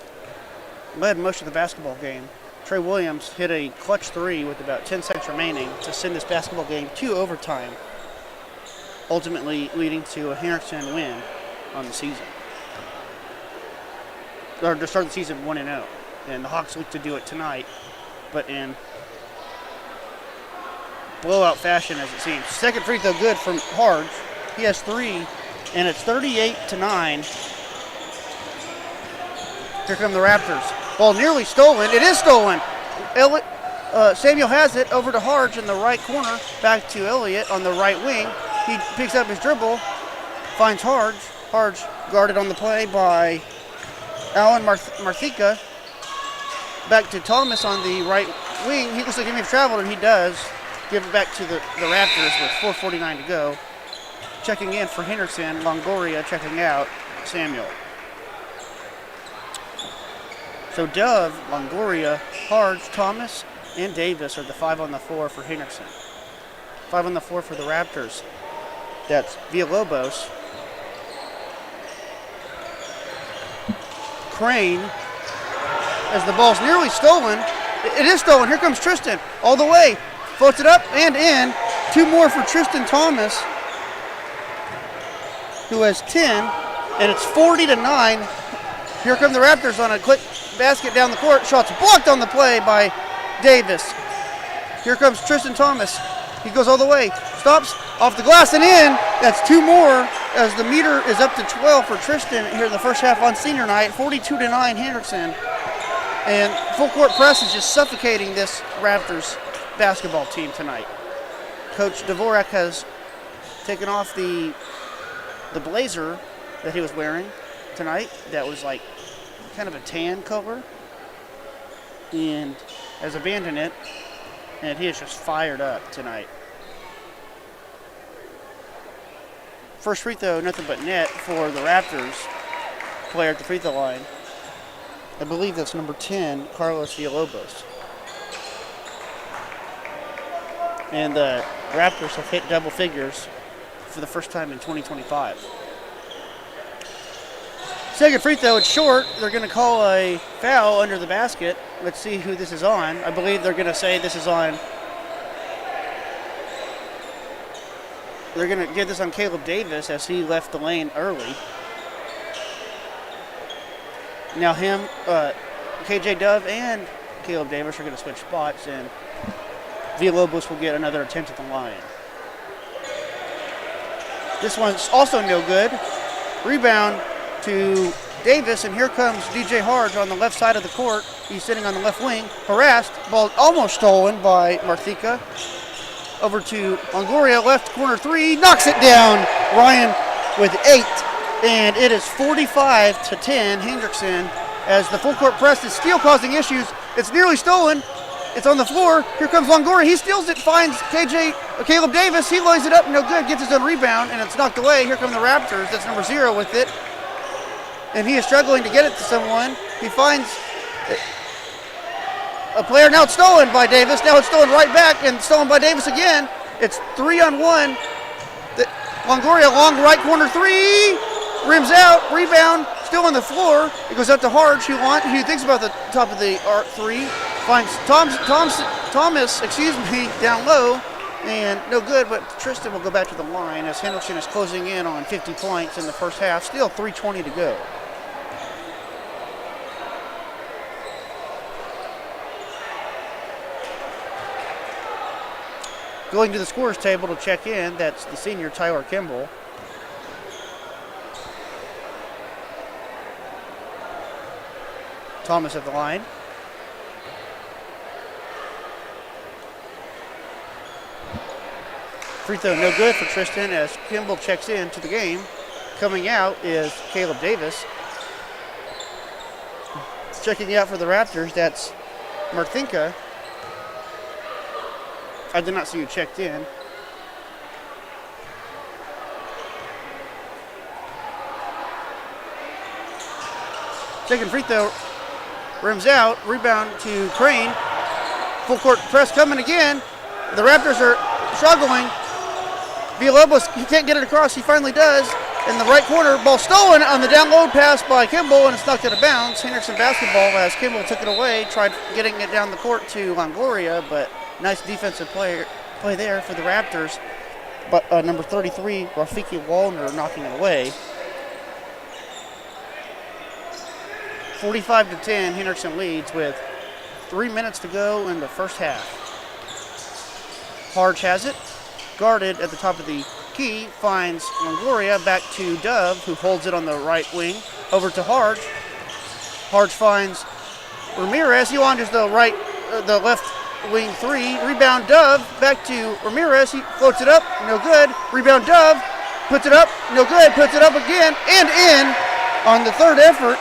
led most of the basketball game. Trey Williams hit a clutch 3 with about 10 seconds remaining to send this basketball game to overtime, ultimately leading to a Hendrickson win on the season. Or to start the season 1-0. And the Hawks look to do it tonight, but in blowout fashion as it seems. Second free throw good from Harge. He has 3, and it's 38-9. Here come the Raptors. Ball nearly stolen. It is stolen. Samuel has it over to Harge in the right corner. Back to Elliott on the right wing. He picks up his dribble, finds Harge. Harge guarded on the play by Alan Marthika. Back to Thomas on the right wing. He looks like he may have traveled, and he does. Give it back to the Raptors with 4:49 to go. Checking in for Henderson, Longoria checking out, Samuel. So Dove, Longoria, Harge, Thomas, and Davis are the 5 on the floor for Henderson. 5 on the floor for the Raptors. That's Villalobos. Crane, as the ball's nearly stolen. It is stolen. Here comes Tristan all the way. Floats it up and in. 2 more for Tristan Thomas, who has 10, and it's 40-9. Here come the Raptors on a quick basket down the court. Shots blocked on the play by Davis. Here comes Tristan Thomas. He goes all the way. Stops off the glass and in. That's 2 more as the meter is up to 12 for Tristan here in the first half on senior night. 42-9 Henderson. And full court press is just suffocating this Raptors basketball team tonight. Coach Dvorak has taken off the blazer that he was wearing tonight that was like kind of a tan color and has abandoned it, and he is just fired up tonight. First free throw, nothing but net for the Raptors player at the free throw line. I believe that's number 10, Carlos Villalobos. And the Raptors have hit double figures for the first time in 2025. Second free throw, it's short. They're going to call a foul under the basket. Let's see who this is on. I believe they're going to say this is on. They're going to give this on Caleb Davis as he left the lane early. Now him, KJ Dove and Caleb Davis are going to switch spots, and Villalobos will get another attempt at the line. This one's also no good. Rebound to Davis, and here comes DJ Harge on the left side of the court. He's sitting on the left wing, harassed. Ball almost stolen by Marthika. Over to Longoria, left corner 3, knocks it down. Ryan with 8, and it is 45-10 Hendrickson as the full court press is still causing issues. It's nearly stolen. It's on the floor. Here comes Longoria. He steals it, finds Caleb Davis. He lays it up, no good. Gets his own rebound, and it's knocked away. Here come the Raptors. That's number 0 with it. And he is struggling to get it to someone. He finds a player. Now it's stolen by Davis. Now it's stolen right back and stolen by Davis again. It's 3-on-1. Longoria, long right corner 3. Rims out. Rebound. Still on the floor. It goes up to Harge, who thinks about the top of the arc 3. Finds Thomas, down low, and no good, but Tristan will go back to the line as Henderson is closing in on 50 points in the first half. Still 3:20 to go. Going to the scorer's table to check in, that's the senior Tyler Kimball. Thomas at the line. Free throw no good for Tristan as Kimball checks in to the game. Coming out is Caleb Davis. Checking out for the Raptors, that's Marthinka. I did not see you checked in. Second free throw, rims out, rebound to Crane. Full court press coming again. The Raptors are struggling. Villalobos, he can't get it across. He finally does. In the right corner, ball stolen on the download pass by Kimball, and it's knocked out of bounds. Henderson basketball as Kimball took it away, tried getting it down the court to Longoria, but nice defensive play there for the Raptors. But number 33, Rafiki Wallner, knocking it away. 45-10, Henderson leads with 3 minutes to go in the first half. Harge has it. Guarded at the top of the key, finds Longoria, back to Dove, who holds it on the right wing, over to Harge. Harge finds Ramirez. He wanders the left wing 3. Rebound Dove, back to Ramirez. He floats it up, no good. Rebound Dove, puts it up, no good. Puts it up again and in on the third effort.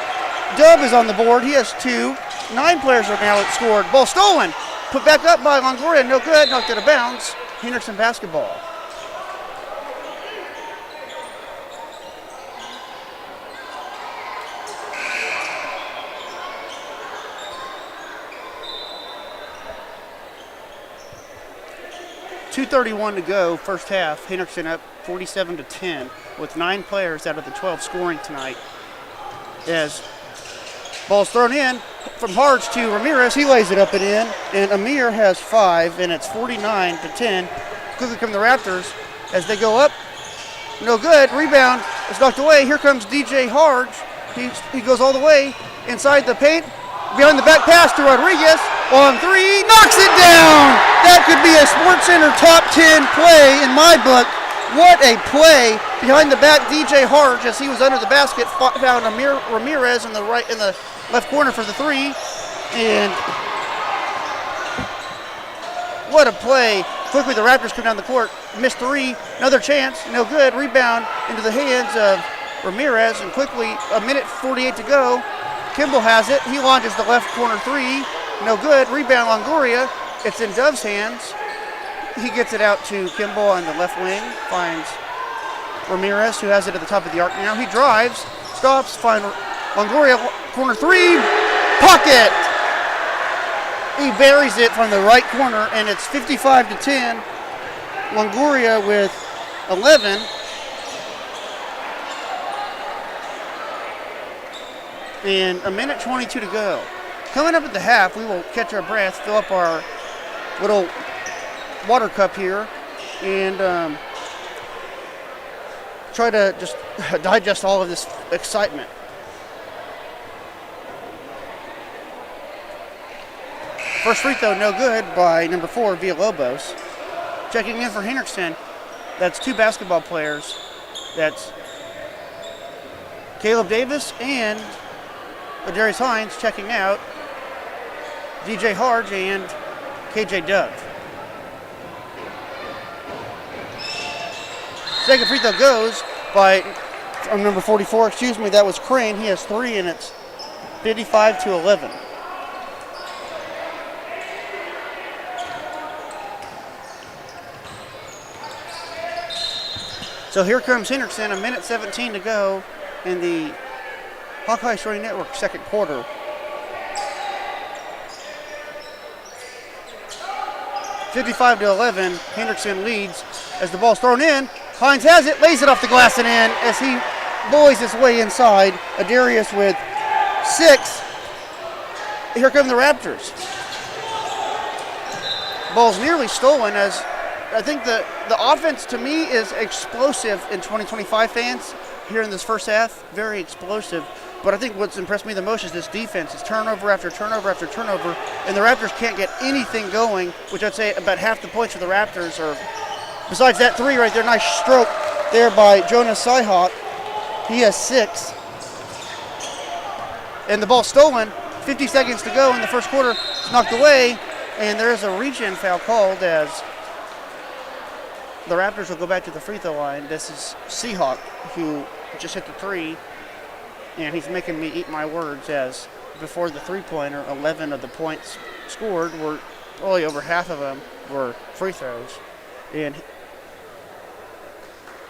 Dove is on the board. He has 2. 9 players are now scored. Ball stolen. put back up by Longoria, no good, knocked out of bounds. Hendrickson basketball. .231 to go, first half. Hendrickson up 47-10 with 9 players out of the 12 scoring tonight. As ball's thrown in from Harge to Ramirez, he lays it up and in, and Amir has 5, and it's 49-10. Quickly come the Raptors as they go up. No good. Rebound is knocked away. Here comes DJ Harge. He goes all the way inside the paint. Behind the back pass to Rodriguez. On 3, knocks it down. That could be a SportsCenter top 10 play in my book. What a play behind the back. DJ Harge, as he was under the basket, found Amir Ramirez in the left corner for the 3, and what a play. Quickly the Raptors come down the court, missed 3, another chance, no good. Rebound into the hands of Ramirez, and quickly 1:48 to go. Kimball has it. He launches the left corner 3. No good. Rebound Longoria. It's in Dove's hands. He gets it out to Kimball on the left wing. Finds Ramirez, who has it at the top of the arc now. He drives, stops, finds Longoria, corner 3. Pocket! He buries it from the right corner, and it's 55-10. Longoria with 11. And 1:22 to go. Coming up at the half, we will catch our breath, fill up our little water cup here, and try to just digest all of this excitement. First free throw, no good by number 4, Villalobos. Checking in for Hendrickson, that's 2 basketball players. That's Caleb Davis and Darius Hines checking out. DJ Harge and KJ Dove. Second free throw goes by number 44, that was Crane. He has 3, and it's 55-11. So here comes Hendrickson, 1:17 to go in the Hawkeye Story Network second quarter. .55-11, Hendrickson leads as the ball's thrown in. Hines has it, lays it off the glass and in as he bullies his way inside. Adarius with 6. Here come the Raptors. Ball's nearly stolen, as I think the offense to me is explosive in 2025 fans here in this first half. Very explosive. But I think what's impressed me the most is this defense. It's turnover after turnover after turnover, and the Raptors can't get anything going, which I'd say about half the points for the Raptors are, besides that 3 right there, nice stroke there by Jonas Cyhawk. He has 6. And the ball stolen, 50 seconds to go in the first quarter. It's knocked away, and there is a reach-in foul called as the Raptors will go back to the free throw line. This is Cyhawk, who just hit the 3. And he's making me eat my words, as before the three-pointer, 11 of the points scored were, only over half of them were free throws. And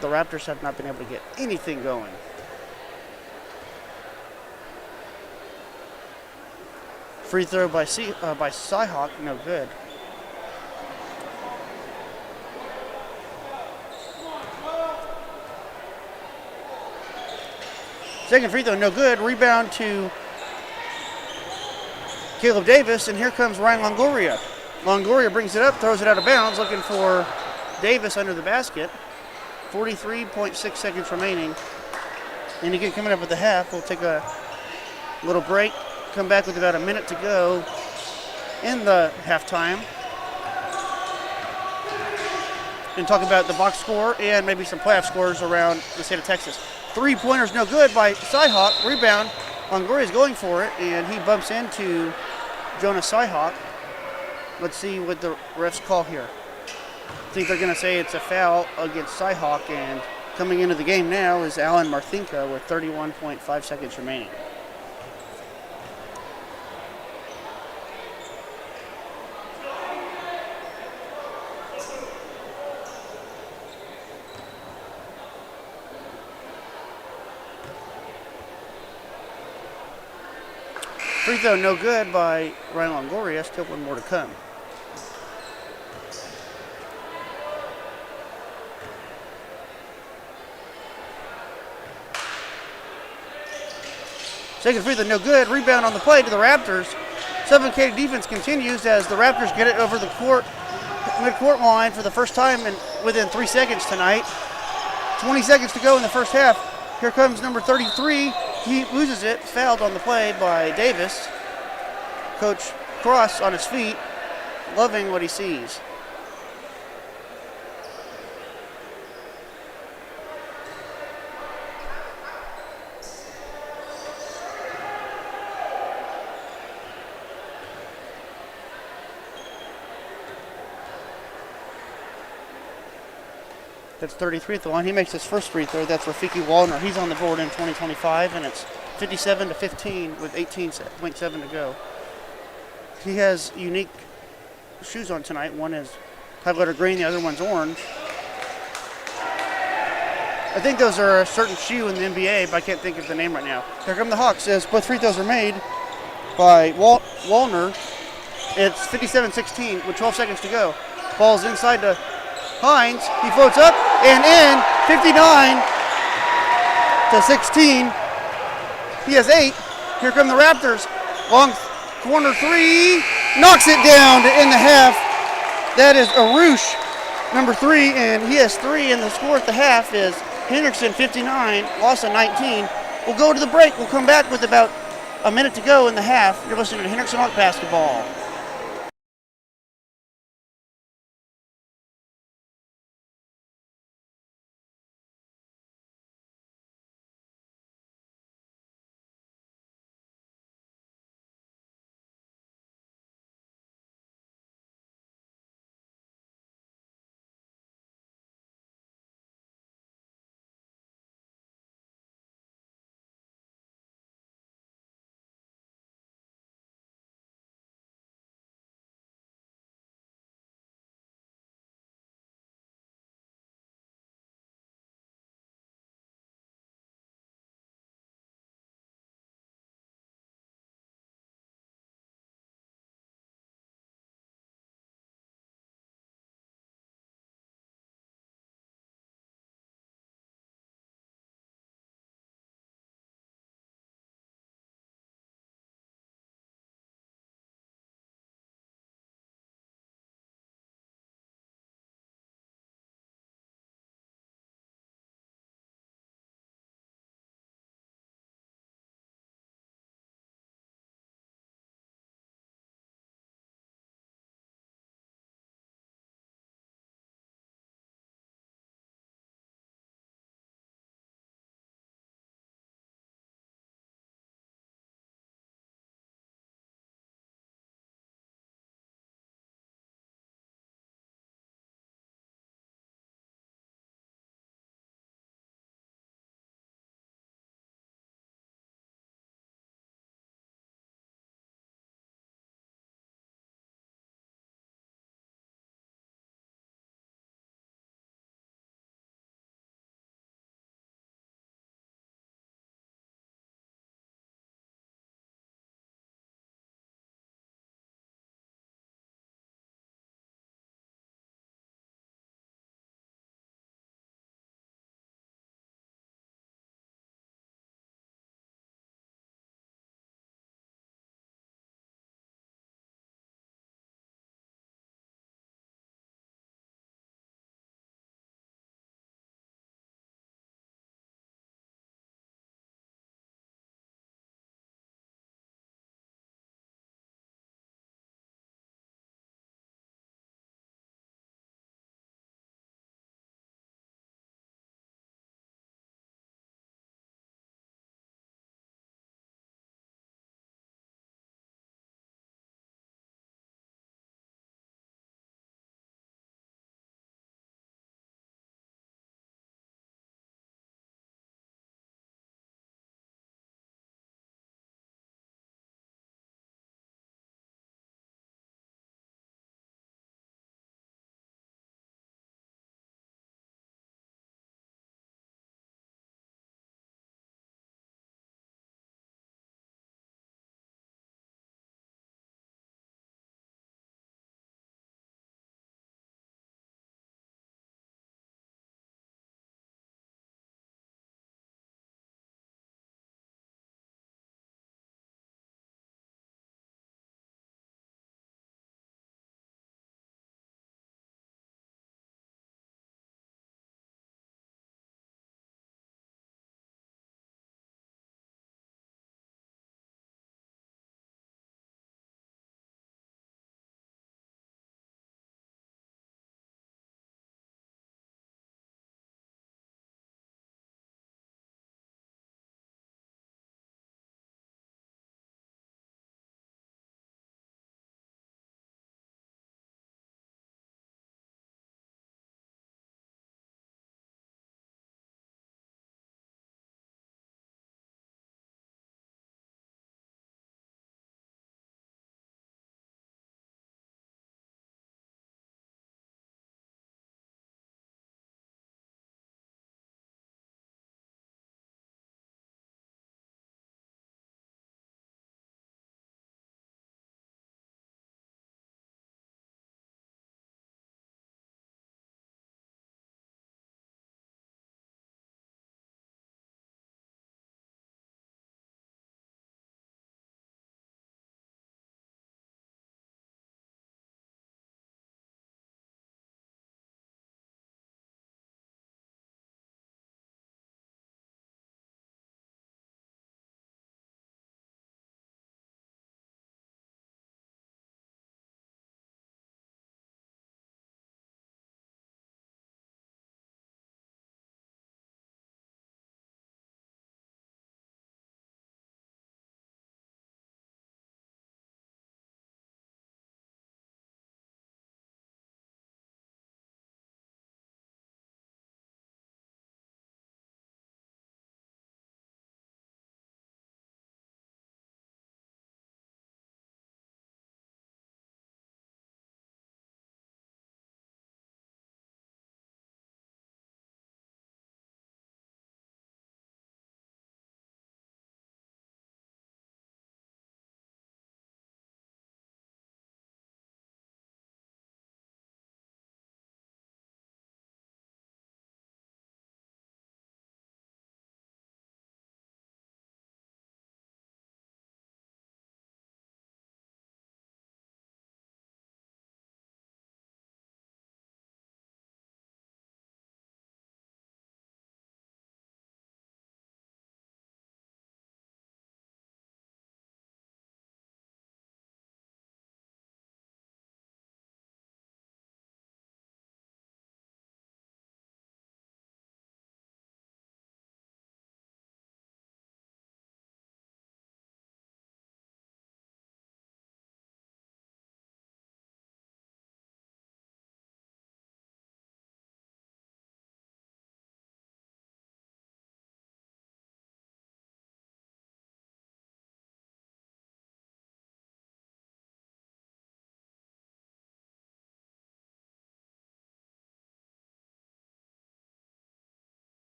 the Raptors have not been able to get anything going. Free throw by Cyhawk, no good. Second free throw, no good. Rebound to Caleb Davis, and here comes Ryan Longoria. Longoria brings it up, throws it out of bounds, looking for Davis under the basket. 43.6 seconds remaining. And again, coming up at the half, we'll take a little break, come back with about a minute to go in the halftime, and talk about the box score and maybe some playoff scores around the state of Texas. 3-pointers no good by Cyhawk. Rebound. Longoria's going for it, and he bumps into Jonas Cyhawk. Let's see what the refs call here. I think they're going to say it's a foul against Cyhawk, and coming into the game now is Alan Marthinka with 31.5 seconds remaining. Free throw no good by Ryan Longoria. Still one more to come. Second free throw no good. Rebound on the play to the Raptors. Suffocating defense continues as the Raptors get it over the midcourt line for the first time within 3 seconds tonight. 20 seconds to go in the first half. Here comes number 33. He loses it, fouled on the play by Davis. Coach Cross on his feet, loving what he sees. That's 33 at the line. He makes his first free throw. That's Rafiki Wallner. He's on the board in 2025, and it's 57-15 with 18.7 to go. He has unique shoes on tonight. One is highlighter green, the other one's orange. I think those are a certain shoe in the NBA, but I can't think of the name right now. Here come the Hawks as both free throws are made by Wallner. It's 57-16 with 12 seconds to go. Ball's inside to Hines. He floats up and in. 59-16. He has 8. Here come the Raptors. Long corner three. Knocks it down to end the half. That is Arush, number 3, and he has 3. And the score at the half is Hendrickson 59, LASA 19. We'll go to the break. We'll come back with about a minute to go in the half. You're listening to Hendrickson Hawk Basketball.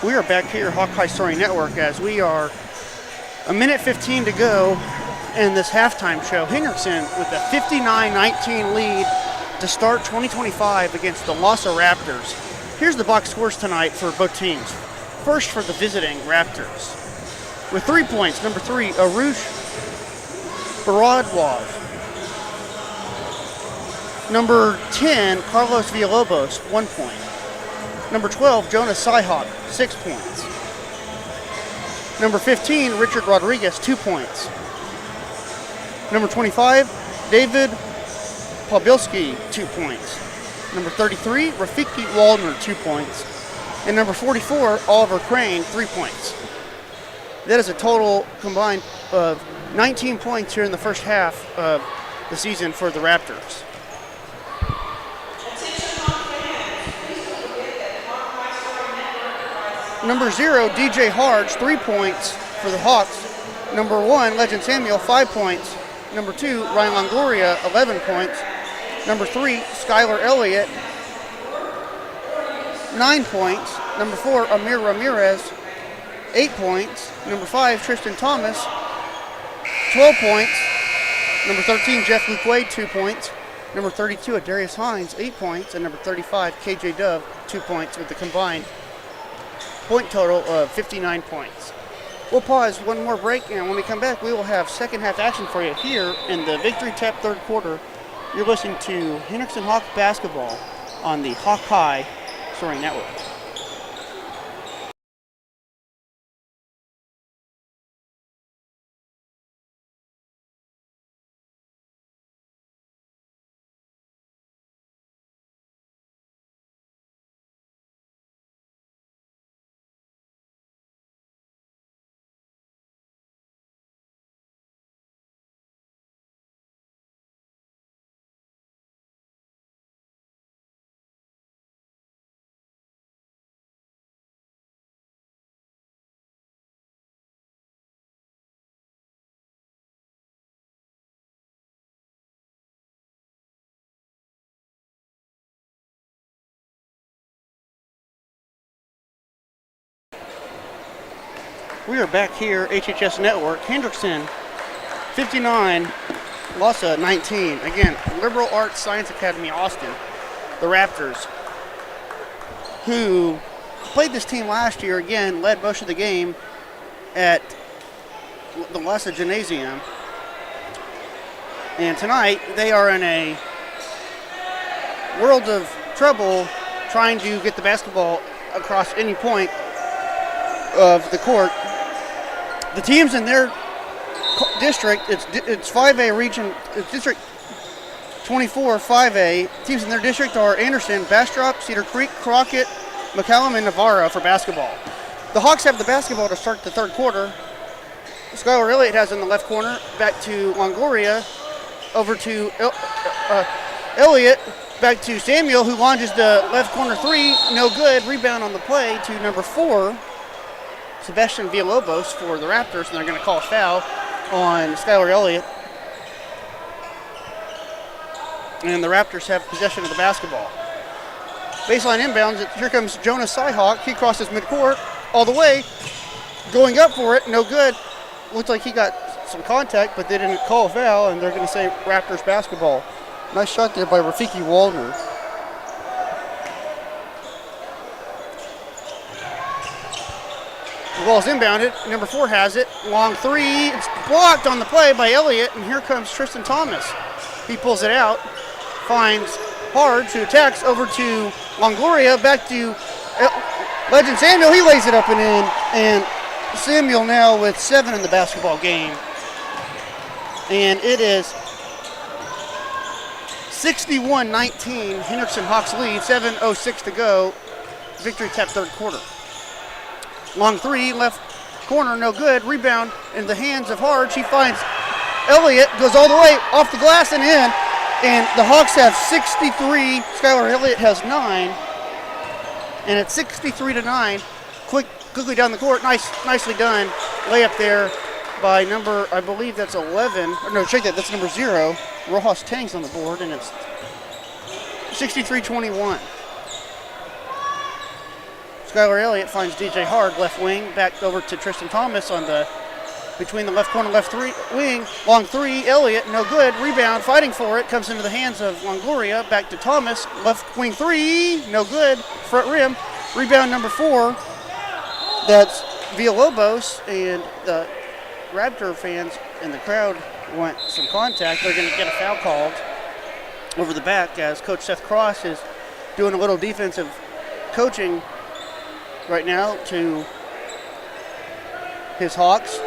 We are back here, Hawkeye Story Network, as we are a minute 15 to go in this halftime show. Hendrickson with a 59-19 lead to start 2025 against the LASA Raptors. Here's the box scores tonight for both teams. First for the visiting Raptors. With 3 points, number 3, Arush Baradwaj. Number 10, Carlos Villalobos, 1 point. Number 12, Jonas Cyhawk, 6 points. Number 15, Richard Rodriguez, 2 points. Number 25, David Pobilski, 2 points. Number 33, Rafiki Waldner, 2 points. And number 44, Oliver Crane, 3 points. That is a total combined of 19 points here in the first half of the season for the Raptors. Number 0, DJ Harge, 3 points for the Hawks. Number 1, Legend Samuel, 5 points. Number 2, Ryan Longoria, 11 points. Number 3, Skylar Elliott, 9 points. Number 4, Amir Ramirez, 8 points. Number 5, Tristan Thomas, 12 points. Number 13, Jeff Luke Wade, 2 points. Number 32, Darius Hines, 8 points. And number 35, KJ Dove, 2 points with the combined point total of 59 points. We'll pause one more break, and when we come back, we will have second half action for you here in the Victory Tap third quarter. You're listening to Hendrickson Hawks basketball on the Hawkeye Story Network. We are back here, HHS Network, Hendrickson 59, LASA 19. Again, Liberal Arts Science Academy Austin, the Raptors, who played this team last year, again, led most of the game at the LASA Gymnasium. And tonight, they are in a world of trouble trying to get the basketball across any point of the court. The teams in their district, it's 5A region, it's District 24, 5A. Teams in their district are Anderson, Bastrop, Cedar Creek, Crockett, McCallum, and Navarro for basketball. The Hawks have the basketball to start the third quarter. Skylar Elliott has in the left corner, back to Longoria, over to Elliott, back to Samuel, who launches the left corner three, no good. Rebound on the play to number 4, Sebastian Villalobos for the Raptors, and they're going to call a foul on Skylar Elliott. And the Raptors have possession of the basketball. Baseline inbounds, here comes Jonas Cyhawk. He crosses midcourt all the way, going up for it, no good. Looks like he got some contact, but they didn't call a foul, and they're going to say Raptors basketball. Nice shot there by Rafiki Waldner. The ball's inbounded. Number 4 has it. Long three. It's blocked on the play by Elliott, and here comes Tristan Thomas. He pulls it out, finds Hard, who attacks over to Longoria, back to Legend Samuel. He lays it up and in, and Samuel now with 7 in the basketball game. And it is 61-19, Hendrickson Hawks lead, 7:06 to go. Victory tap third quarter. Long three, left corner, no good. Rebound in the hands of Hard. He finds Elliott, goes all the way off the glass and in. And the Hawks have 63. Skylar Elliott has 9. And it's 63-9. Quickly down the court. Nicely done. Layup there by number, I believe that's 11. No, check that. That's number 0. Rojas Tang's on the board, and it's 63-21. Skylar Elliott finds DJ Hard, left wing, back over to Tristan Thomas on the between the left corner, left wing, long three, Elliott, no good, rebound, fighting for it, comes into the hands of Longoria, back to Thomas, left wing three, no good, front rim, rebound number 4, that's Villalobos, and the Raptor fans in the crowd want some contact. They're going to get a foul called over the back as Coach Seth Cross is doing a little defensive coaching right now to his Hawks,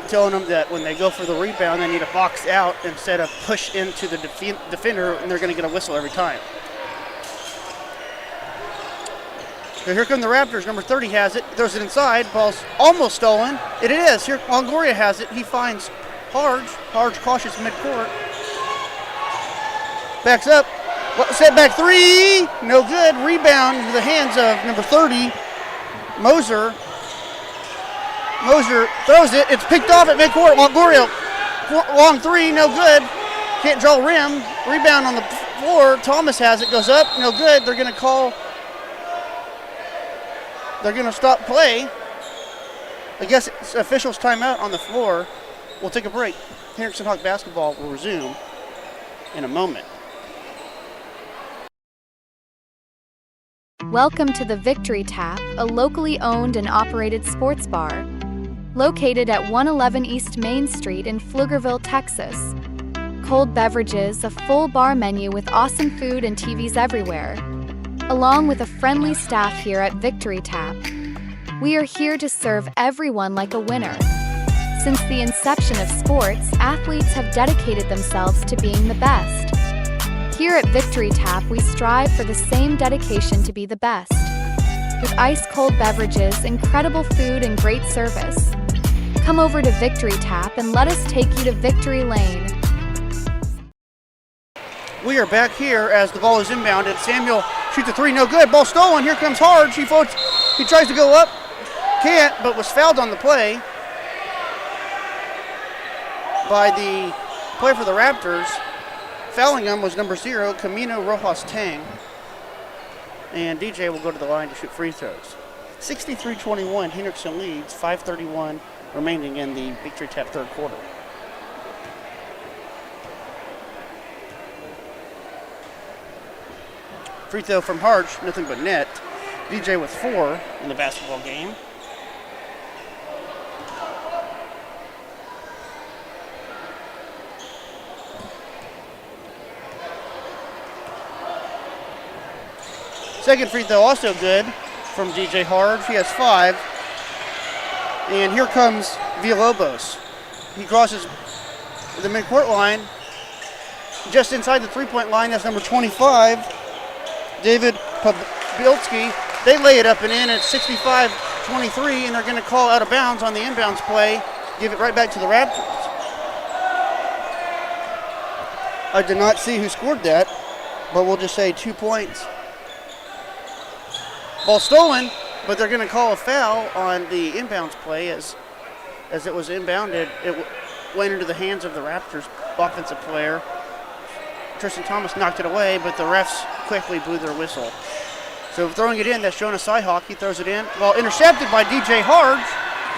telling them that when they go for the rebound, they need to box out instead of push into the defender, and they're going to get a whistle every time. So here come the Raptors. Number 30 has it, throws it inside. Ball's almost stolen. It is. Here Longoria has it. He finds Harge. Harge cautious midcourt. Backs up. Set back three. No good. Rebound into the hands of number 30, Moser. Moser throws it. It's picked off at midcourt. Longoria, long three, no good. Can't draw rim. Rebound on the floor. Thomas has it. Goes up, no good. They're going to stop play. I guess it's officials timeout on the floor. We'll take a break. Hendrickson Hawk basketball will resume in a moment. Welcome to the Victory Tap, a locally owned and operated sports bar. Located at 111 East Main Street in Pflugerville, Texas. Cold beverages, a full bar menu with awesome food and TVs everywhere. Along with a friendly staff here at Victory Tap. We are here to serve everyone like a winner. Since the inception of sports, athletes have dedicated themselves to being the best. Here at Victory Tap, we strive for the same dedication to be the best. With ice-cold beverages, incredible food, and great service. Come over to Victory Tap and let us take you to Victory Lane. We are back here as the ball is inbounded. Samuel shoots a three, no good. Ball stolen. Here comes Harge. He tries to go up. Can't, but was fouled on the play by the player for the Raptors. Fouling him was number 0, Camino Rojas Tang. And DJ will go to the line to shoot free throws. 63-21, Hendrickson leads, 5:31 remaining in the Victory Tap third quarter. Free throw from Harge, nothing but net. DJ with 4 in the basketball game. Second free throw also good from DJ Harge. He has 5. And here comes Villalobos. He crosses the midcourt line. Just inside the three-point line, that's number 25, David Pabilski. They lay it up and in at 65-23, and they're going to call out of bounds on the inbounds play, give it right back to the Raptors. I did not see who scored that, but we'll just say 2 points. Ball stolen, but they're going to call a foul on the inbounds play as it was inbounded. It went into the hands of the Raptors offensive player. Tristan Thomas knocked it away, but the refs quickly blew their whistle. So throwing it in, that's Jonas Cyhawk. He throws it in. Ball intercepted by DJ Harge.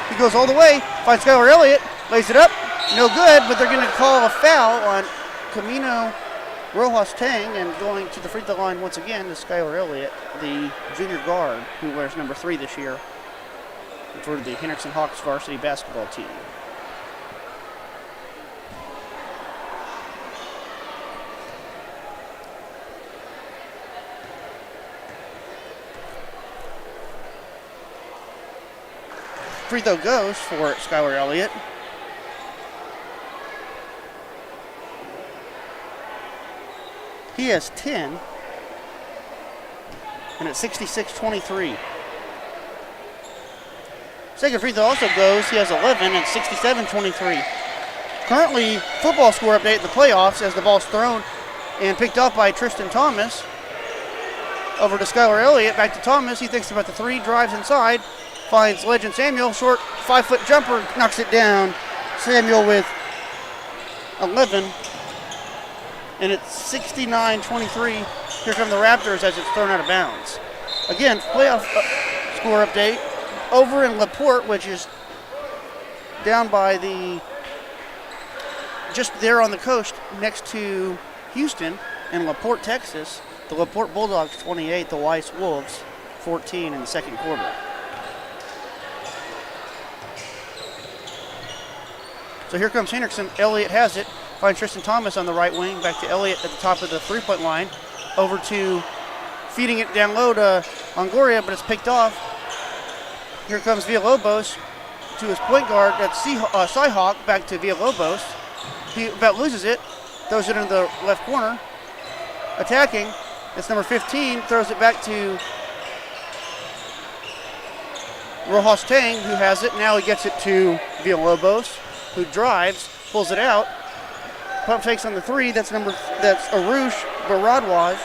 He goes all the way, finds Skylar Elliott, lays it up. No good, but they're going to call a foul on Camino Rojas Tang, and going to the free throw line once again is Skylar Elliott, the junior guard who wears number 3 this year for the Hendrickson Hawks varsity basketball team. Free throw goes for Skylar Elliott. He has 10, and it's 66-23. Second free throw also goes. He has 11, and 67-23. Currently, football score update in the playoffs as the ball's thrown and picked up by Tristan Thomas. Over to Skylar Elliott, back to Thomas. He thinks about the 3, drives inside, finds Legend Samuel, short 5-foot jumper, knocks it down. Samuel with 11. And it's 69-23. Here come the Raptors as it's thrown out of bounds. Again, playoff Score update. Over in LaPorte, which is down by just there on the coast next to Houston in LaPorte, Texas, the LaPorte Bulldogs 28, the Weiss Wolves 14 in the second quarter. So here comes Hendrickson. Elliott has it. Finds Tristan Thomas on the right wing. Back to Elliott at the top of the three-point line. Over to feeding it down low to Longoria, but it's picked off. Here comes Villalobos to his point guard. That's Cyhawk. Back to Villalobos. He about loses it. Throws it into the left corner. Attacking. It's number 15. Throws it back to Rojas Tang, who has it. Now he gets it to Villalobos, who drives, pulls it out. Pump fakes on the three. That's Arush Baradwaj.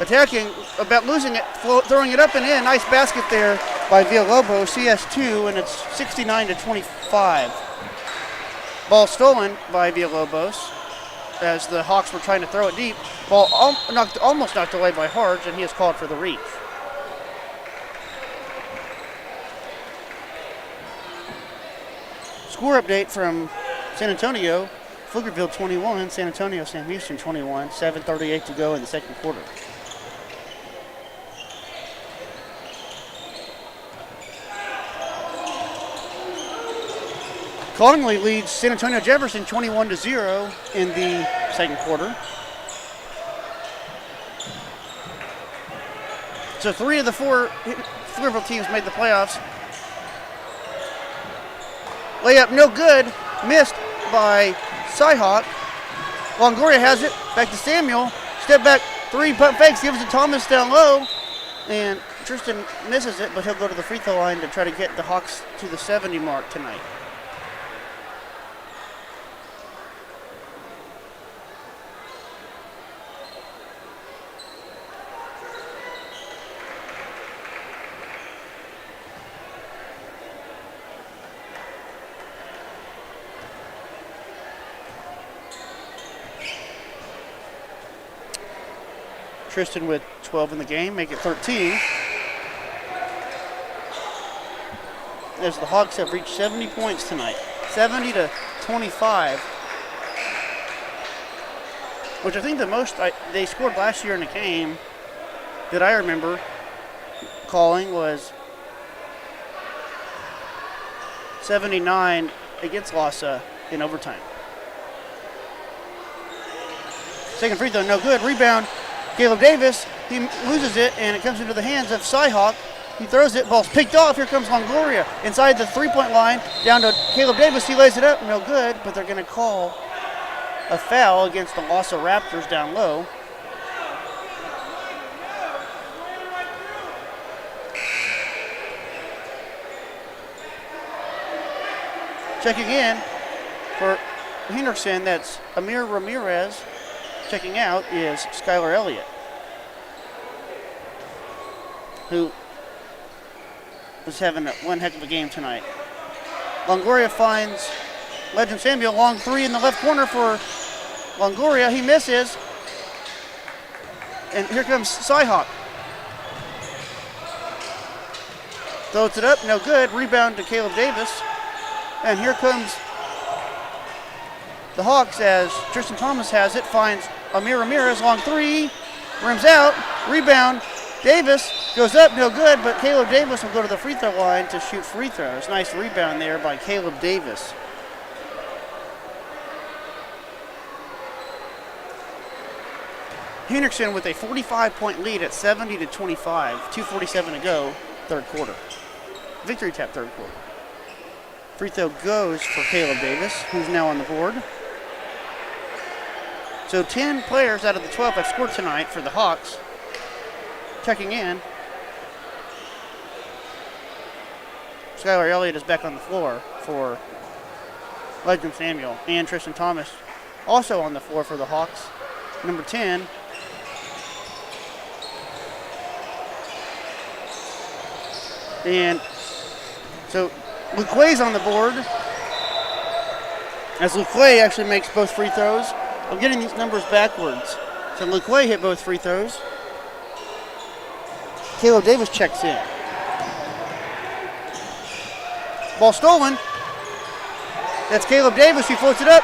Attacking, about losing it, throwing it up and in. Nice basket there by Villalobos, CS2, and it's 69-25. Ball stolen by Villalobos as the Hawks were trying to throw it deep. Ball almost knocked away by Harge, and he is called for the reach. Score update from San Antonio. Pflugerville 21, San Antonio, Sam Houston 21. 7:38 to go in the second quarter. Conley leads San Antonio Jefferson 21-0 in the second quarter. So 3 of the 4 Pflugerville teams made the playoffs. Layup no good, missed by Cyhawk. Longoria has it, back to Samuel. Step back, 3 pump fakes, gives it to Thomas down low. And Tristan misses it, but he'll go to the free throw line to try to get the Hawks to the 70 mark tonight. Tristan with 12 in the game, make it 13. As the Hawks have reached 70 points tonight, 70-25, which I think the most they scored last year in a game that I remember calling was 79 against LASA in overtime. Second free throw, no good. Rebound, Caleb Davis, he loses it, and it comes into the hands of Cyhawk. He throws it, ball's picked off. Here comes Longoria inside the three-point line, down to Caleb Davis. He lays it up, no good, but they're going to call a foul against the LASA Raptors down low. Checking in for Hendrickson, that's Amir Ramirez. Checking out is Skylar Elliott, who was having one heck of a game tonight. Longoria finds Legend Samuel, long three in the left corner for Longoria. He misses. And here comes Cyhawk. Throws it up, no good. Rebound to Caleb Davis. And here comes the Hawks as Tristan Thomas has it, finds Amir Ramirez, long three, rims out, rebound, Davis goes up, no good, but Caleb Davis will go to the free throw line to shoot free throws. Nice rebound there by Caleb Davis. Hendrickson with a 45-point lead at 70-25, 2:47 to go, third quarter. Victory tap, third quarter. Free throw goes for Caleb Davis, who's now on the board. So 10 players out of the 12 have scored tonight for the Hawks. Checking in. Skylar Elliott is back on the floor for Legend Samuel, and Tristan Thomas also on the floor for the Hawks. Number 10. And so Luque's on the board, as Luque actually makes both free throws. I'm getting these numbers backwards. So LeQuay hit both free throws. Caleb Davis checks in. Ball stolen. That's Caleb Davis. He floats it up.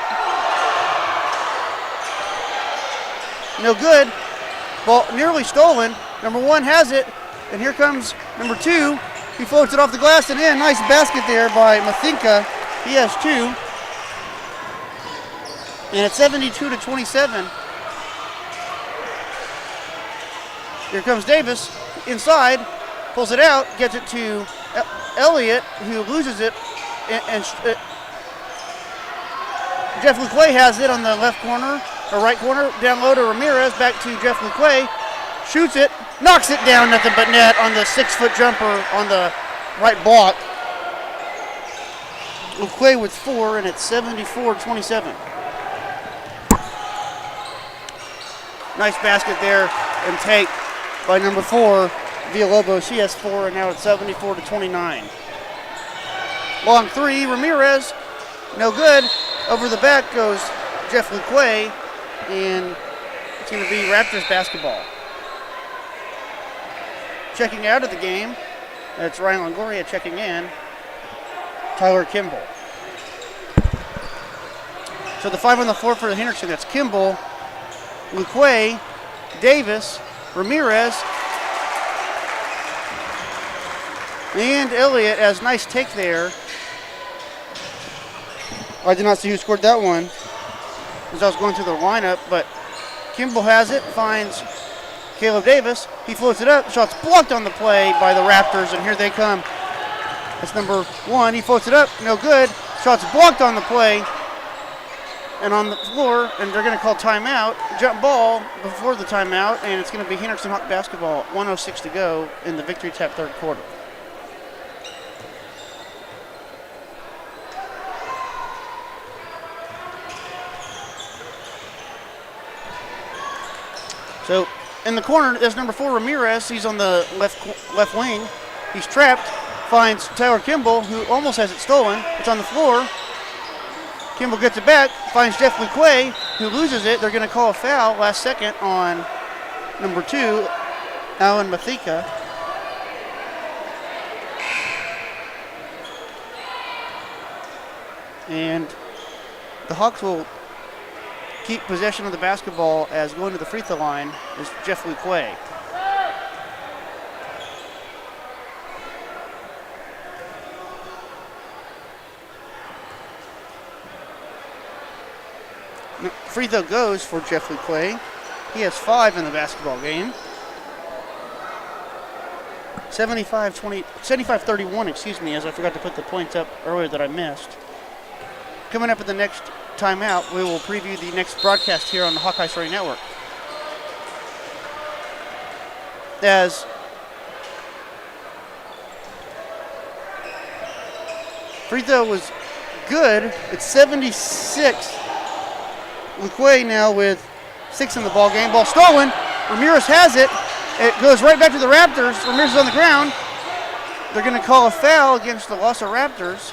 No good. Ball nearly stolen. Number 1 has it. And here comes number 2. He floats it off the glass and in. Nice basket there by Mathinka. He has 2. And it's 72-27. Here comes Davis inside, pulls it out, gets it to Elliott, who loses it. And Jeff LeQuay has it on the left corner, or right corner, down low to Ramirez, back to Jeff LeQuay, shoots it, knocks it down, nothing but net on the 6-foot jumper on the right block. LeQuay with 4, and it's 74-27. Nice basket there and take by number 4, Villalobos. He has 4, and now it's 74-29. Long 3, Ramirez, no good. Over the back goes Jeff LeQuay, and it's going to be Raptors basketball. Checking out of the game, that's Ryan Longoria. Checking in, Tyler Kimball. So the 5 on the floor for the Henderson, that's Kimball, LeQuay, Davis, Ramirez, and Elliott. As nice take there. I did not see who scored that one as I was going through the lineup, but Kimball has it, finds Caleb Davis. He floats it up. Shot's blocked on the play by the Raptors, and here they come. That's number 1. He floats it up. No good. Shot's blocked on the play and on the floor, and they're going to call timeout. Jump ball before the timeout, and it's going to be Henderson Hawk basketball. 1:06 to go in the Victory Tap third quarter. So in the corner, there's number 4, Ramirez. He's on the left wing. He's trapped. Finds Tyler Kimball, who almost has it stolen. It's on the floor. Kimball gets it back. Finds Jeff LeQuay, who loses it. They're going to call a foul last second on number 2, Alan Mathika. And the Hawks will keep possession of the basketball as going to the free throw line is Jeff LeQuay. Free throw goes for Jeff LeQuay. He has 5 in the basketball game. 75-31, excuse me, as I forgot to put the points up earlier that I missed. Coming up at the next timeout, we will preview the next broadcast here on the Hawkeye Story Network. As free throw was good. It's 76. LeQuay now with 6 in the ball game. Ball stolen. Ramirez has it. It goes right back to the Raptors. Ramirez is on the ground. They're going to call a foul against the LASA Raptors.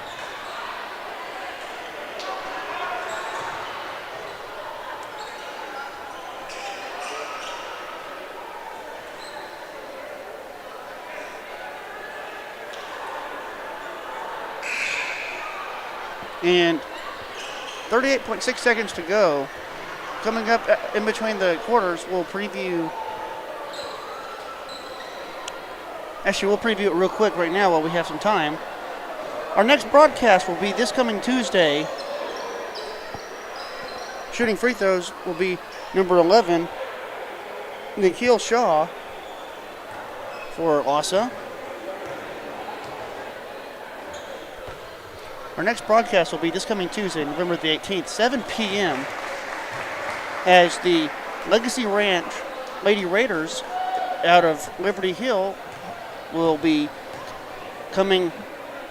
And 38.6 seconds to go. Coming up in between the quarters, we'll preview. Actually, we'll preview it real quick right now while we have some time. Our next broadcast will be this coming Tuesday. Shooting free throws will be number 11, Nikhil Shaw for LASA. Our next broadcast will be this coming Tuesday, November the 18th, 7 p.m. as the Legacy Ranch Lady Raiders out of Liberty Hill will be coming.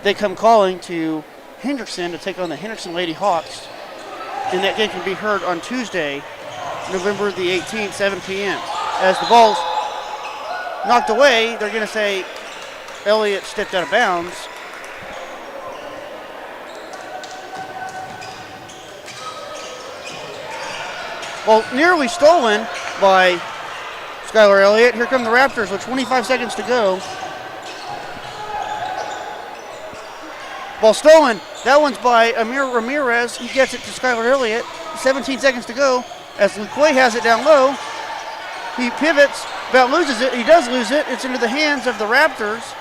They come calling to Henderson to take on the Henderson Lady Hawks. And that game can be heard on Tuesday, November the 18th, 7 p.m. As the ball's knocked away, they're going to say Elliott stepped out of bounds. Well, nearly stolen. by Skylar Elliott. Here come the Raptors with 25 seconds to go. Ball stolen. That one's by Amir Ramirez. He gets it to Skylar Elliott. 17 seconds to go as LeQuay has it down low. He pivots, about loses it. He does lose it. It's into the hands of the Raptors.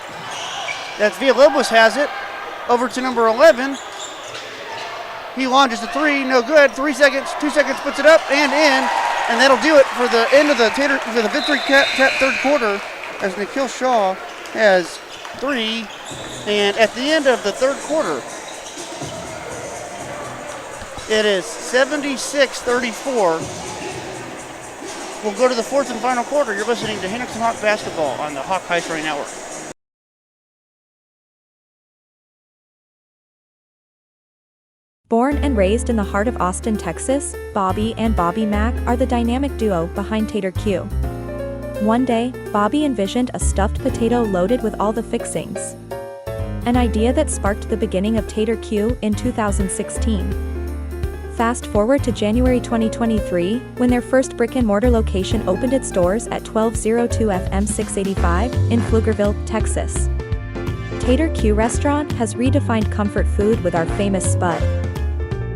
That's Villalobos has it. Over to number 11. He launches the three, no good. 3 seconds, 2 seconds, puts it up and in. And that'll do it for the end of the victory cap third quarter as Nikhil Shaw has 3. And at the end of the third quarter, it is 76-34. We'll go to the fourth and final quarter. You're listening to Hendrickson Hawk Basketball on the Hawk High Story Network. Born and raised in the heart of Austin, Texas, Bobby and Bobby Mack are the dynamic duo behind Tater Q. One day, Bobby envisioned a stuffed potato loaded with all the fixings. An idea that sparked the beginning of Tater Q in 2016. Fast forward to January 2023, when their first brick-and-mortar location opened its doors at 1202 FM 685 in Pflugerville, Texas. Tater Q restaurant has redefined comfort food with our famous spud.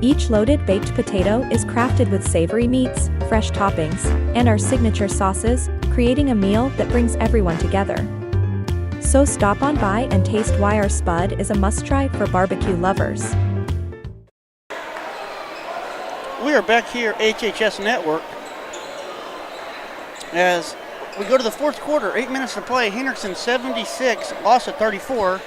Each loaded baked potato is crafted with savory meats, fresh toppings, and our signature sauces, creating a meal that brings everyone together. So stop on by and taste why our spud is a must-try for barbecue lovers. We are back here at HHS Network as we go to the fourth quarter. 8 minutes to play. Hendrickson 76, LASA 34.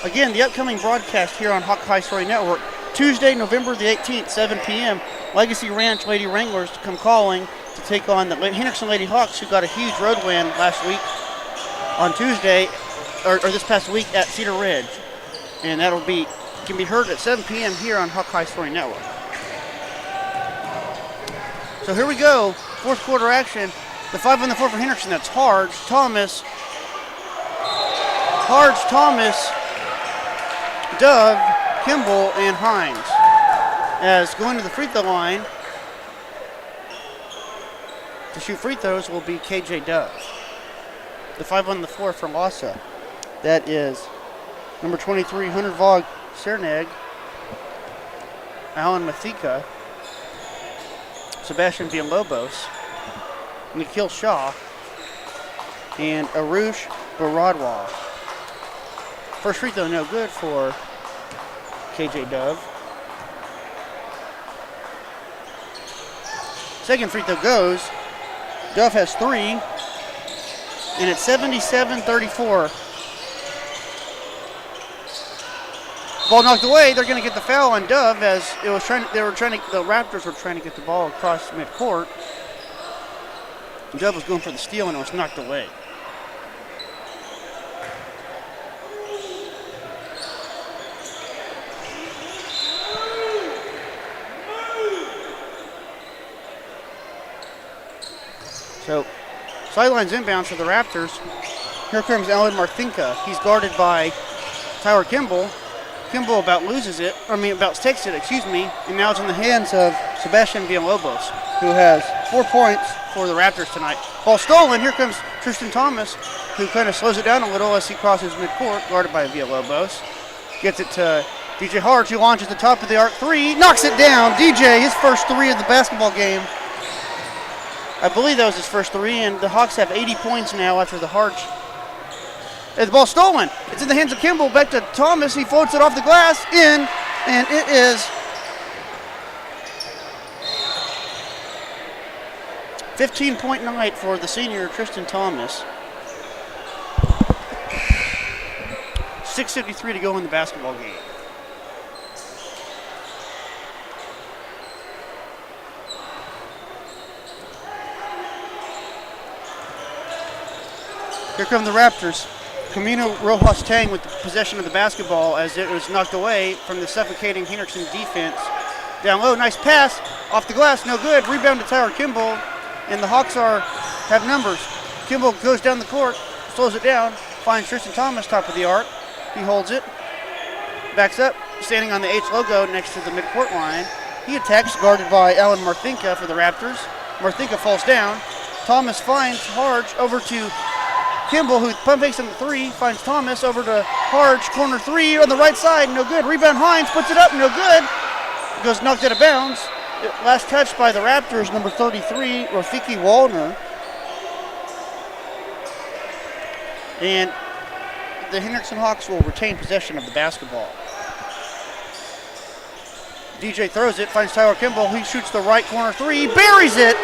Again, the upcoming broadcast here on Hawk High Story Network. Tuesday, November the 18th, 7 p.m. Legacy Ranch Lady Wranglers to come calling to take on the Hendrickson Lady Hawks, who got a huge road win last week on Tuesday, or this past week at Cedar Ridge. And can be heard at 7 p.m. here on Hawk High Story Network. So here we go, fourth quarter action. The 5 on the floor for Hendrickson. That's Harge, Thomas, Dove, Kimball, and Hines. As going to the free throw line to shoot free throws will be KJ Dove. The 5 on the floor for LASA. That is number 23, Hunter Vog Cerneg, Alan Mathika, Sebastian Villalobos, Nikhil Shaw, and Arush Baradwal. First free throw no good for KJ Dove. Second free throw goes. Dove has 3, and it's 77-34. Ball knocked away. They're going to get the foul on Dove as the Raptors were trying to get the ball across midcourt. Dove was going for the steal and it was knocked away. So, sidelines inbounds for the Raptors. Here comes Alan Marthinka. He's guarded by Tyler Kimball. Kimball about takes it, and now it's in the hands of Sebastian Villalobos, who has 4 points for the Raptors tonight. Ball stolen. Here comes Tristan Thomas, who kind of slows it down a little as he crosses midcourt, guarded by Villalobos. Gets it to DJ Harge, who launches the top of the arc 3, knocks it down. DJ, his first 3 of the basketball game. I believe that was his first 3, and the Hawks have 80 points now after the Harge. The ball stolen. It's in the hands of Kimball. Back to Thomas. He floats it off the glass. In. And it is 15-point night for the senior Tristan Thomas. 6:53 to go in the basketball game. Here come the Raptors. Camino Rojas Tang with the possession of the basketball as it was knocked away from the suffocating Hendrickson defense. Down low, nice pass, off the glass, no good. Rebound to Tyler Kimball, and the Hawks have numbers. Kimball goes down the court, slows it down, finds Tristan Thomas top of the arc. He holds it, backs up, standing on the H logo next to the midcourt line. He attacks, guarded by Alan Marthinka for the Raptors. Marthinka falls down. Thomas finds Harge over to Kimball, who pump fakes him 3, finds Thomas over to Harge, corner 3 on the right side, no good. Rebound Hines, puts it up, no good. It goes knocked out of bounds. Last touch by the Raptors, number 33, Rafiki Wallner. And the Hendrickson Hawks will retain possession of the basketball. DJ throws it, finds Tyler Kimball. He shoots the right corner 3, buries it.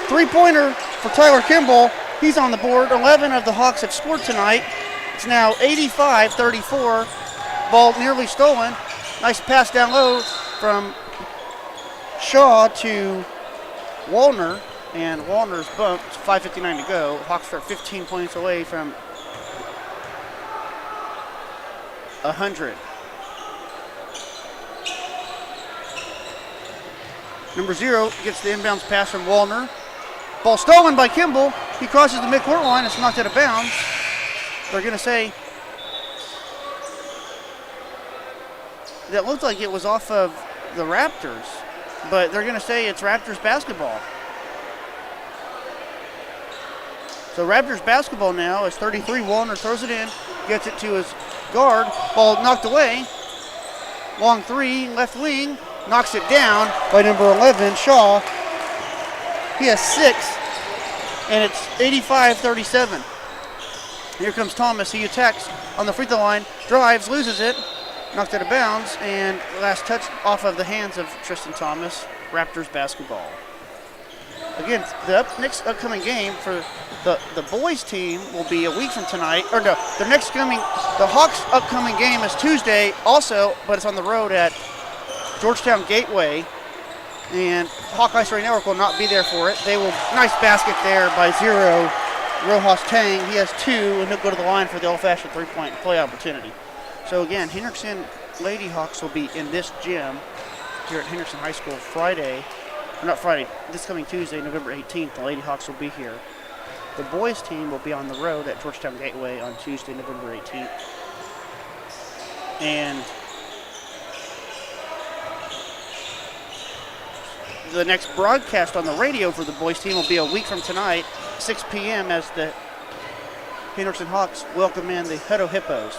3-pointer for Tyler Kimball. He's on the board. 11 of the Hawks have scored tonight. It's now 85-34. Ball nearly stolen. Nice pass down low from Shaw to Wallner, and Wallner's bumped. 5:59 to go. Hawks are 15 points away from 100. Number 0 gets the inbounds pass from Wallner. Ball stolen by Kimball. He crosses the midcourt line. It's knocked out of bounds. They're going to say that looked like it was off of the Raptors, but they're going to say it's Raptors basketball. So Raptors basketball now is 33. Wallner throws it in, gets it to his guard. Ball knocked away. Long 3, left wing, knocks it down by number 11, Shaw. He has 6, and it's 85-37. Here comes Thomas. He attacks on the free throw line, drives, loses it, knocked out of bounds, and last touch off of the hands of Tristan Thomas. Raptors basketball. Again, the next upcoming game for the boys team will be a week from tonight. Or no, the Hawks' upcoming game is Tuesday also, but it's on the road at Georgetown Gateway. And Hawkeye Story Network will not be there for it. They will, nice basket there by 0, Rojas Tang. He has 2, and he'll go to the line for the old-fashioned 3-point play opportunity. So again, Hendrickson Lady Hawks will be in this gym here at Hendrickson High School this coming Tuesday, November 18th. The Lady Hawks will be here. The boys team will be on the road at Georgetown Gateway on Tuesday, November 18th. And the next broadcast on the radio for the boys team will be a week from tonight, 6 p.m. as the Hendrickson Hawks welcome in the Hutto Hippos.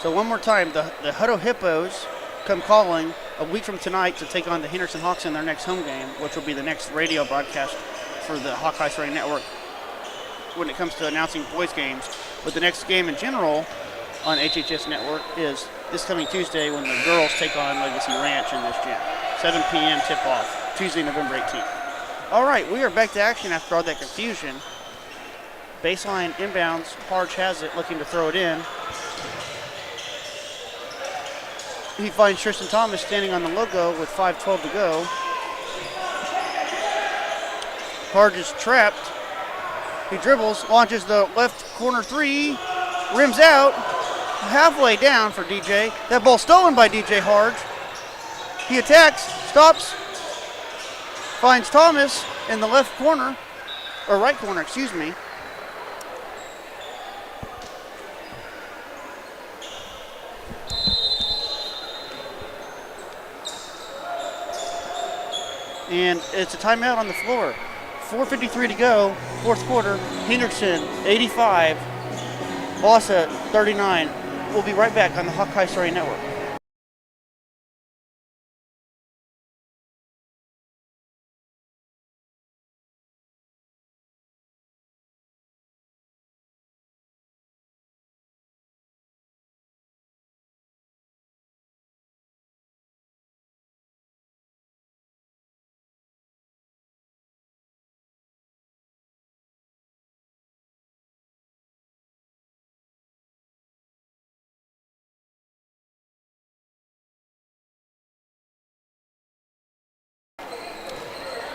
So one more time, the Hutto Hippos come calling a week from tonight to take on the Hendrickson Hawks in their next home game, which will be the next radio broadcast for the Hawkeye Story Network when it comes to announcing boys games. But the next game in general on HHS Network is this coming Tuesday when the girls take on Legacy Ranch in this gym. 7 p.m. tip-off, Tuesday, November 18th. All right, we are back to action after all that confusion. Baseline inbounds, Harge has it, looking to throw it in. He finds Tristan Thomas standing on the logo with 5:12 to go. Harge is trapped. He dribbles, launches the left corner 3, rims out, halfway down for DJ. That ball stolen by DJ Harge. He attacks, stops, finds Thomas in the left corner, or right corner, excuse me. And it's a timeout on the floor. 4:53 to go, fourth quarter. Hendrickson 85, LASA 39. We'll be right back on the Hawkeye Story Network.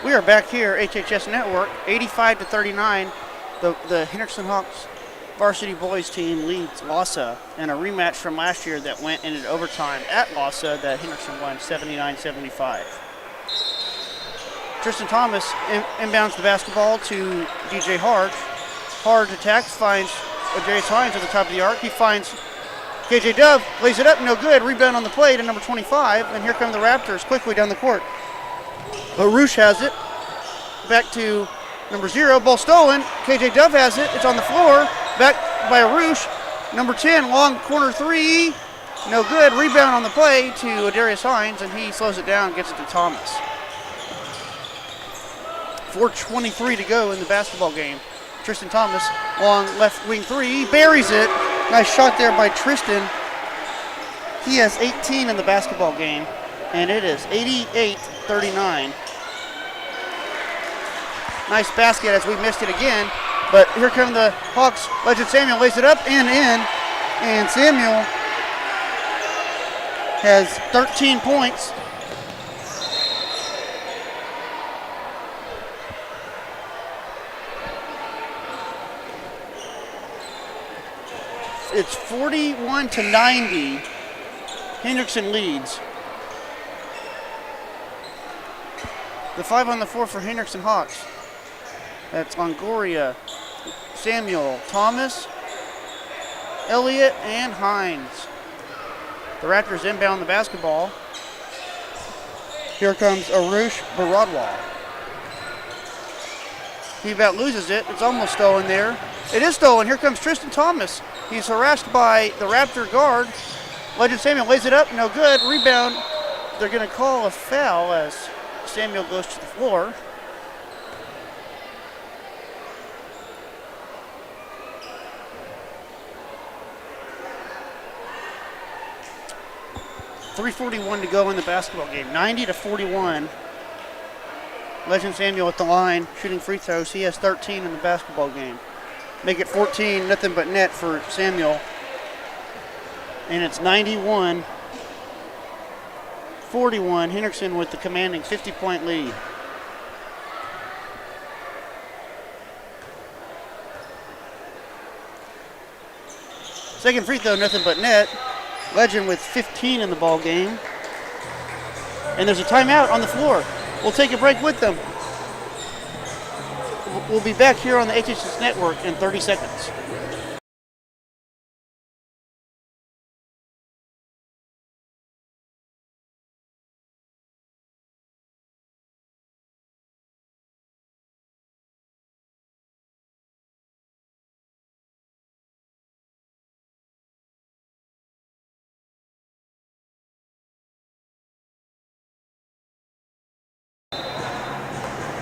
We are back here, HHS Network, 85-39. The Hendrickson Hawks varsity boys team leads LASA in a rematch from last year that went into overtime at LASA that Hendrickson won 79-75. Tristan Thomas inbounds the basketball to DJ Harge. Harge attacks, finds Jarius Hines at the top of the arc. He finds KJ Dove, lays it up, no good. Rebound on the play to number 25, and here come the Raptors quickly down the court. LaRouche has it. Back to number 0. Ball stolen. KJ Dove has it. It's on the floor. Back by LaRouche. Number 10, long corner 3. No good. Rebound on the play to Adarius Hines, and he slows it down, gets it to Thomas. 4:23 to go in the basketball game. Tristan Thomas, long left wing 3, buries it. Nice shot there by Tristan. He has 18 in the basketball game, and it is 88-39. Nice basket as we missed it again, but here come the Hawks. Legend Samuel lays it up and in, and Samuel has 13 points. It's 41-90. Hendrickson leads. The 5 on the floor for Hendrickson Hawks. That's Longoria, Samuel, Thomas, Elliott, and Hines. The Raptors inbound the basketball. Here comes Arush Baradwal. He about loses it. It's almost stolen there. It is stolen. Here comes Tristan Thomas. He's harassed by the Raptor guard. Legend Samuel lays it up. No good. Rebound. They're going to call a foul as Samuel goes to the floor. .341 to go in the basketball game. 90-41. Legend Samuel at the line, shooting free throws. He has 13 in the basketball game. Make it 14, nothing but net for Samuel. And it's 91-41. Hendrickson with the commanding 50-point lead. Second free throw, nothing but net. Legend with 15 in the ball game. And there's a timeout on the floor. We'll take a break with them. We'll be back here on the HHS Network in 30 seconds.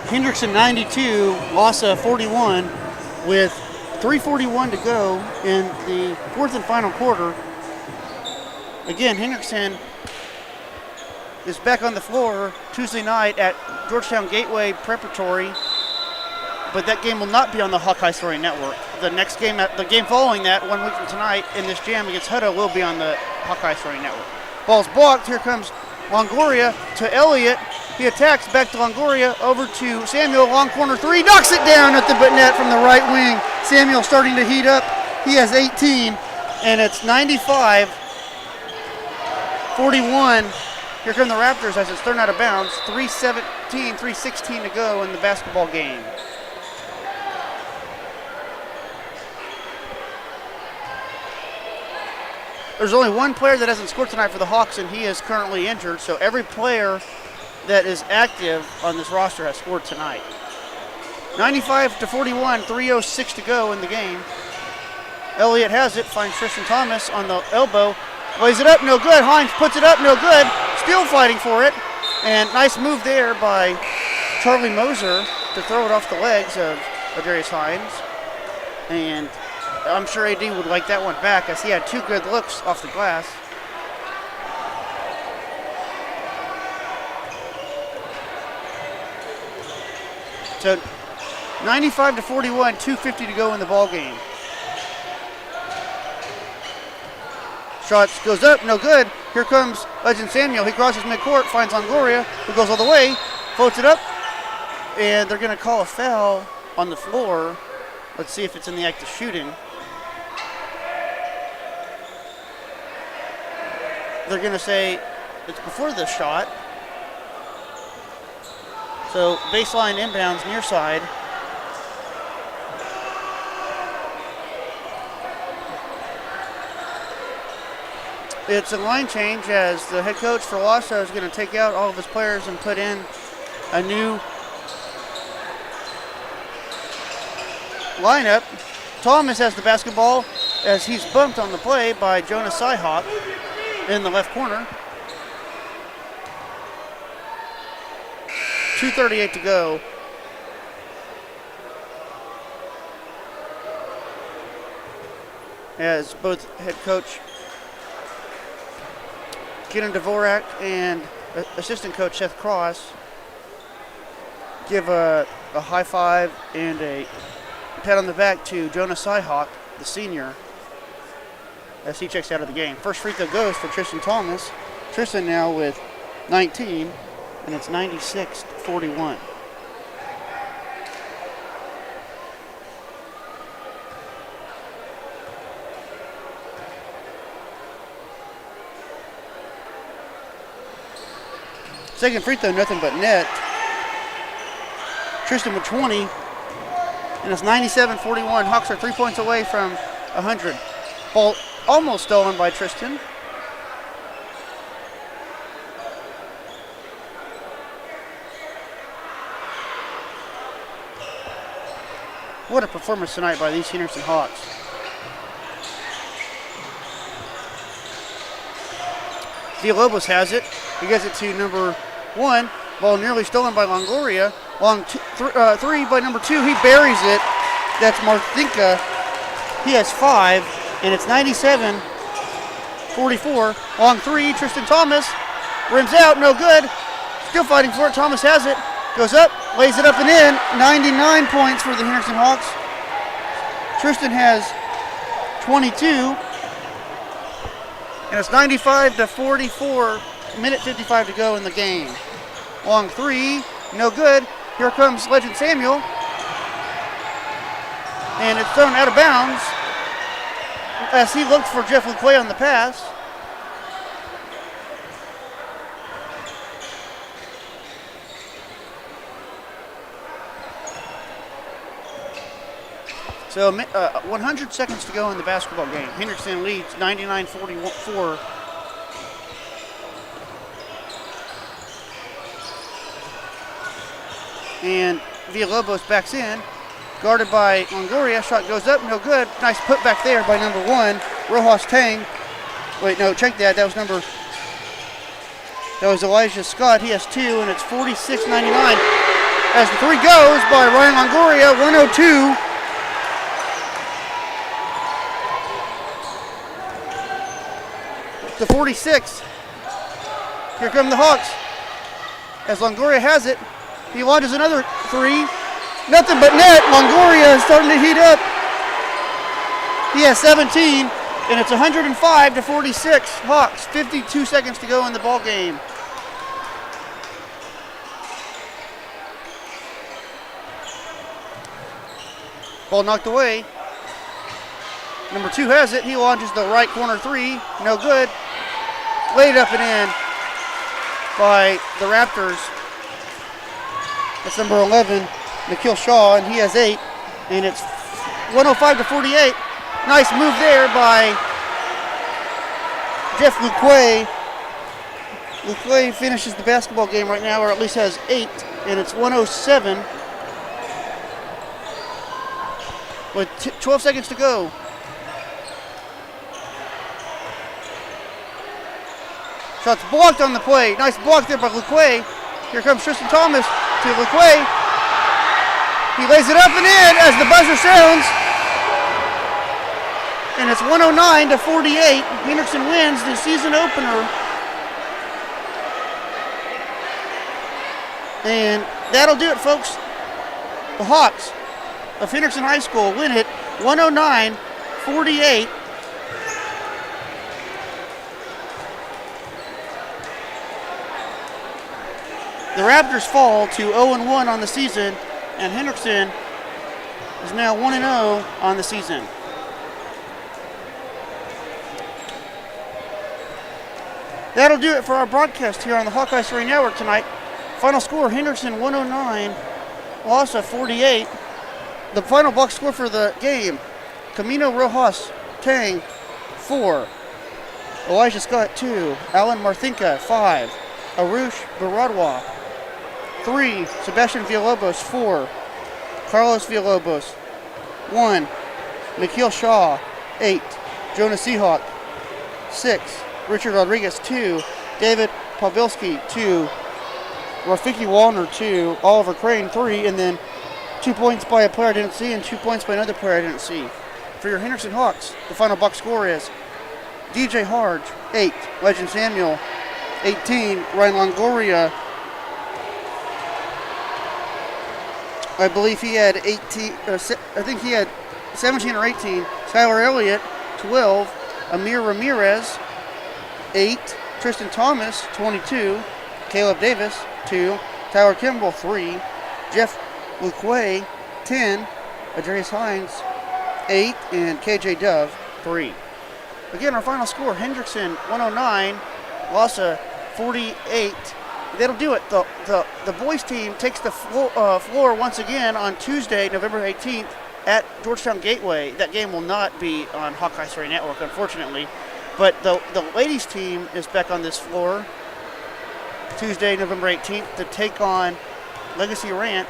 Hendrickson 92, LASA 41, with 3:41 to go in the fourth and final quarter. Again, Hendrickson is back on the floor Tuesday night at Georgetown Gateway Preparatory, but that game will not be on the Hawkeye Story Network. The next game, the game following that, 1 week from tonight, in this jam against Hutto, will be on the Hawkeye Story Network. Ball's blocked. Here comes Longoria to Elliott. He attacks back to Longoria, over to Samuel, long corner 3, knocks it down, nothing but net from the right wing. Samuel starting to heat up. He has 18, and it's 95-41. Here come the Raptors as it's thrown out of bounds. 3:16 to go in the basketball game. There's only one player that hasn't scored tonight for the Hawks, and he is currently injured, so every player that is active on this roster has scored tonight. 95-41, 3:06 to go in the game. Elliott has it, finds Tristan Thomas on the elbow, lays it up, no good. Hines puts it up, no good. Still fighting for it, and nice move there by Charlie Moser to throw it off the legs of Adarius Hines. And I'm sure AD would like that one back, as he had 2 good looks off the glass. So 95-41, 2:50 to go in the ball game. Shots goes up, no good. Here comes Legend Samuel. He crosses midcourt, finds Longoria, who goes all the way, floats it up, and they're going to call a foul on the floor. Let's see if it's in the act of shooting. They're going to say it's before the shot. So baseline inbounds near side. It's a line change as the head coach for LASA is going to take out all of his players and put in a new lineup. Thomas has the basketball as he's bumped on the play by Jonah Cyhawk in the left corner. 2:38 to go. As both head coach Kenan Dvorak and assistant coach Seth Cross give a high five and a pat on the back to Jonah Cyhawk, the senior, as he checks out of the game. First free throw goes for Tristan Thomas. Tristan now with 19, and it's 96-41. Second free throw, nothing but net. Tristan with 20, and it's 97-41. Hawks are 3 points away from 100. Ball almost stolen by Tristan. What a performance tonight by these Henderson Hawks. Villalobos has it. He gets it to number 1. Ball nearly stolen by Longoria. Long three by number 2. He buries it. That's Marthinka. He has 5, and it's 97-44. Long three, Tristan Thomas. Rims out, no good. Still fighting for it. Thomas has it. Goes up, lays it up and in. 99 points for the Henderson Hawks. Tristan has 22. And it's 95-44. Minute 55 to go in the game. Long three, no good. Here comes Legend Samuel. And it's thrown out of bounds as he looks for Jeff LeQuay on the pass. So 100 seconds to go in the basketball game. Henderson leads 99-44. And Villalobos backs in, guarded by Longoria. Shot goes up, no good. Nice put back there by number 1, Rojas Tang. Wait, no, check that. That was Elijah Scott. He has 2, and it's 46-99. As the three goes by Ryan Longoria, 102. To 46. Here come the Hawks. As Longoria has it, he launches another three. Nothing but net. Longoria is starting to heat up. He has 17, and it's 105-46. Hawks, 52 seconds to go in the ball game. Ball knocked away. Number 2 has it. He launches the right corner three. No good. Laid up and in by the Raptors. That's number 11, Nikhil Shaw, and he has 8. And it's 105-48. Nice move there by Jeff LeQuay. LeQuay finishes the basketball game right now, or at least has 8, and it's 107 with 12 seconds to go. Shots blocked on the play. Nice block there by LeQuay. Here comes Tristan Thomas to LeQuay. He lays it up and in as the buzzer sounds. And it's 109-48. Henderson wins the season opener. And that'll do it, folks. The Hawks of Henderson High School win it 109-48. The Raptors fall to 0-1 on the season, and Henderson is now 1-0 on the season. That'll do it for our broadcast here on the Hawkeye Story Network tonight. Final score, Henderson 109, LASA 48. The final box score for the game, Camino Rojas Tang 4, Elijah Scott 2, Alan Marthinka 5, Arush Baradwa 3, Sebastian Villalobos. 4, Carlos Villalobos. 1, Nikhil Shaw. 8, Jonas Seahawk. 6, Richard Rodriguez. 2, David Pavilski. 2, Rafiki Wallner. 2, Oliver Crane. 3, and then 2 points by a player I didn't see and 2 points by another player I didn't see. For your Henderson Hawks, the final box score is DJ Harge, 8, Legend Samuel, 18, Ryan Longoria. I believe he had 18, I think he had 17 or 18. Skylar Elliott, 12, Amir Ramirez, 8, Tristan Thomas, 22, Caleb Davis, 2, Tyler Kimball, 3, Jeff Luque, 10, Adrius Hines, 8, and KJ Dove, 3. Again, our final score, Hendrickson 109, LASA 48. That'll do it. The boys team takes the floor once again on Tuesday, November 18th at Georgetown Gateway. That game will not be on Hawkeye Story Network, unfortunately. But the ladies team is back on this floor Tuesday, November 18th to take on Legacy Ranch,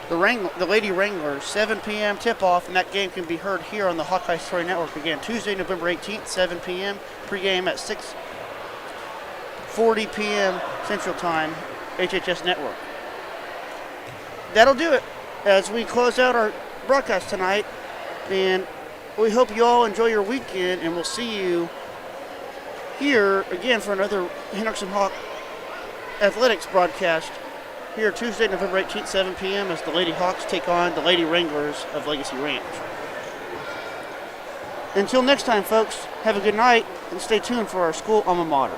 the Lady Wranglers. 7 p.m. tip-off, and that game can be heard here on the Hawkeye Story Network. Again, Tuesday, November 18th, 7 p.m. Pre-game at 6:40 p.m. Central Time, HHS Network. That'll do it as we close out our broadcast tonight, and we hope you all enjoy your weekend, and we'll see you here again for another Hendrickson Hawk Athletics broadcast here Tuesday, November 18th, 7 p.m. as the Lady Hawks take on the Lady Wranglers of Legacy Ranch. Until next time, folks, have a good night and stay tuned for our school alma mater.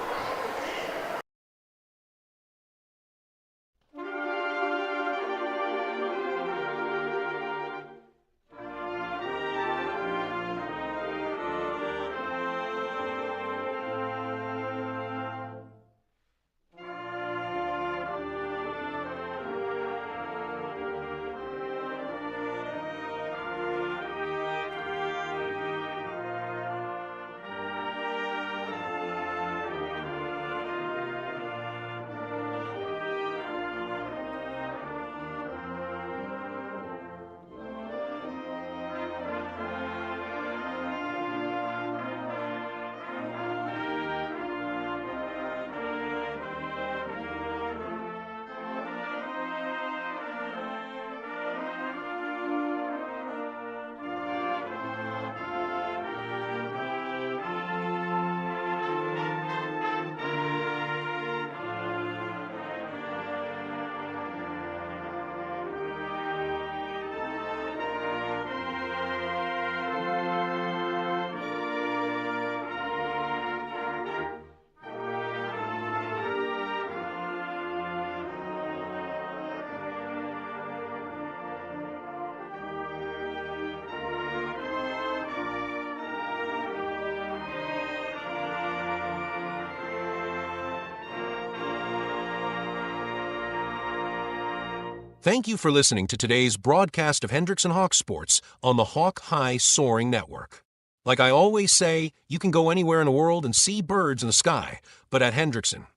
Thank you for listening to today's broadcast of Hendrickson Hawk Sports on the Hawk High Soaring Network. Like I always say, you can go anywhere in the world and see birds in the sky, but at Hendrickson,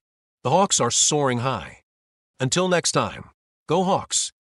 the Hawks are soaring high. Until next time, go Hawks!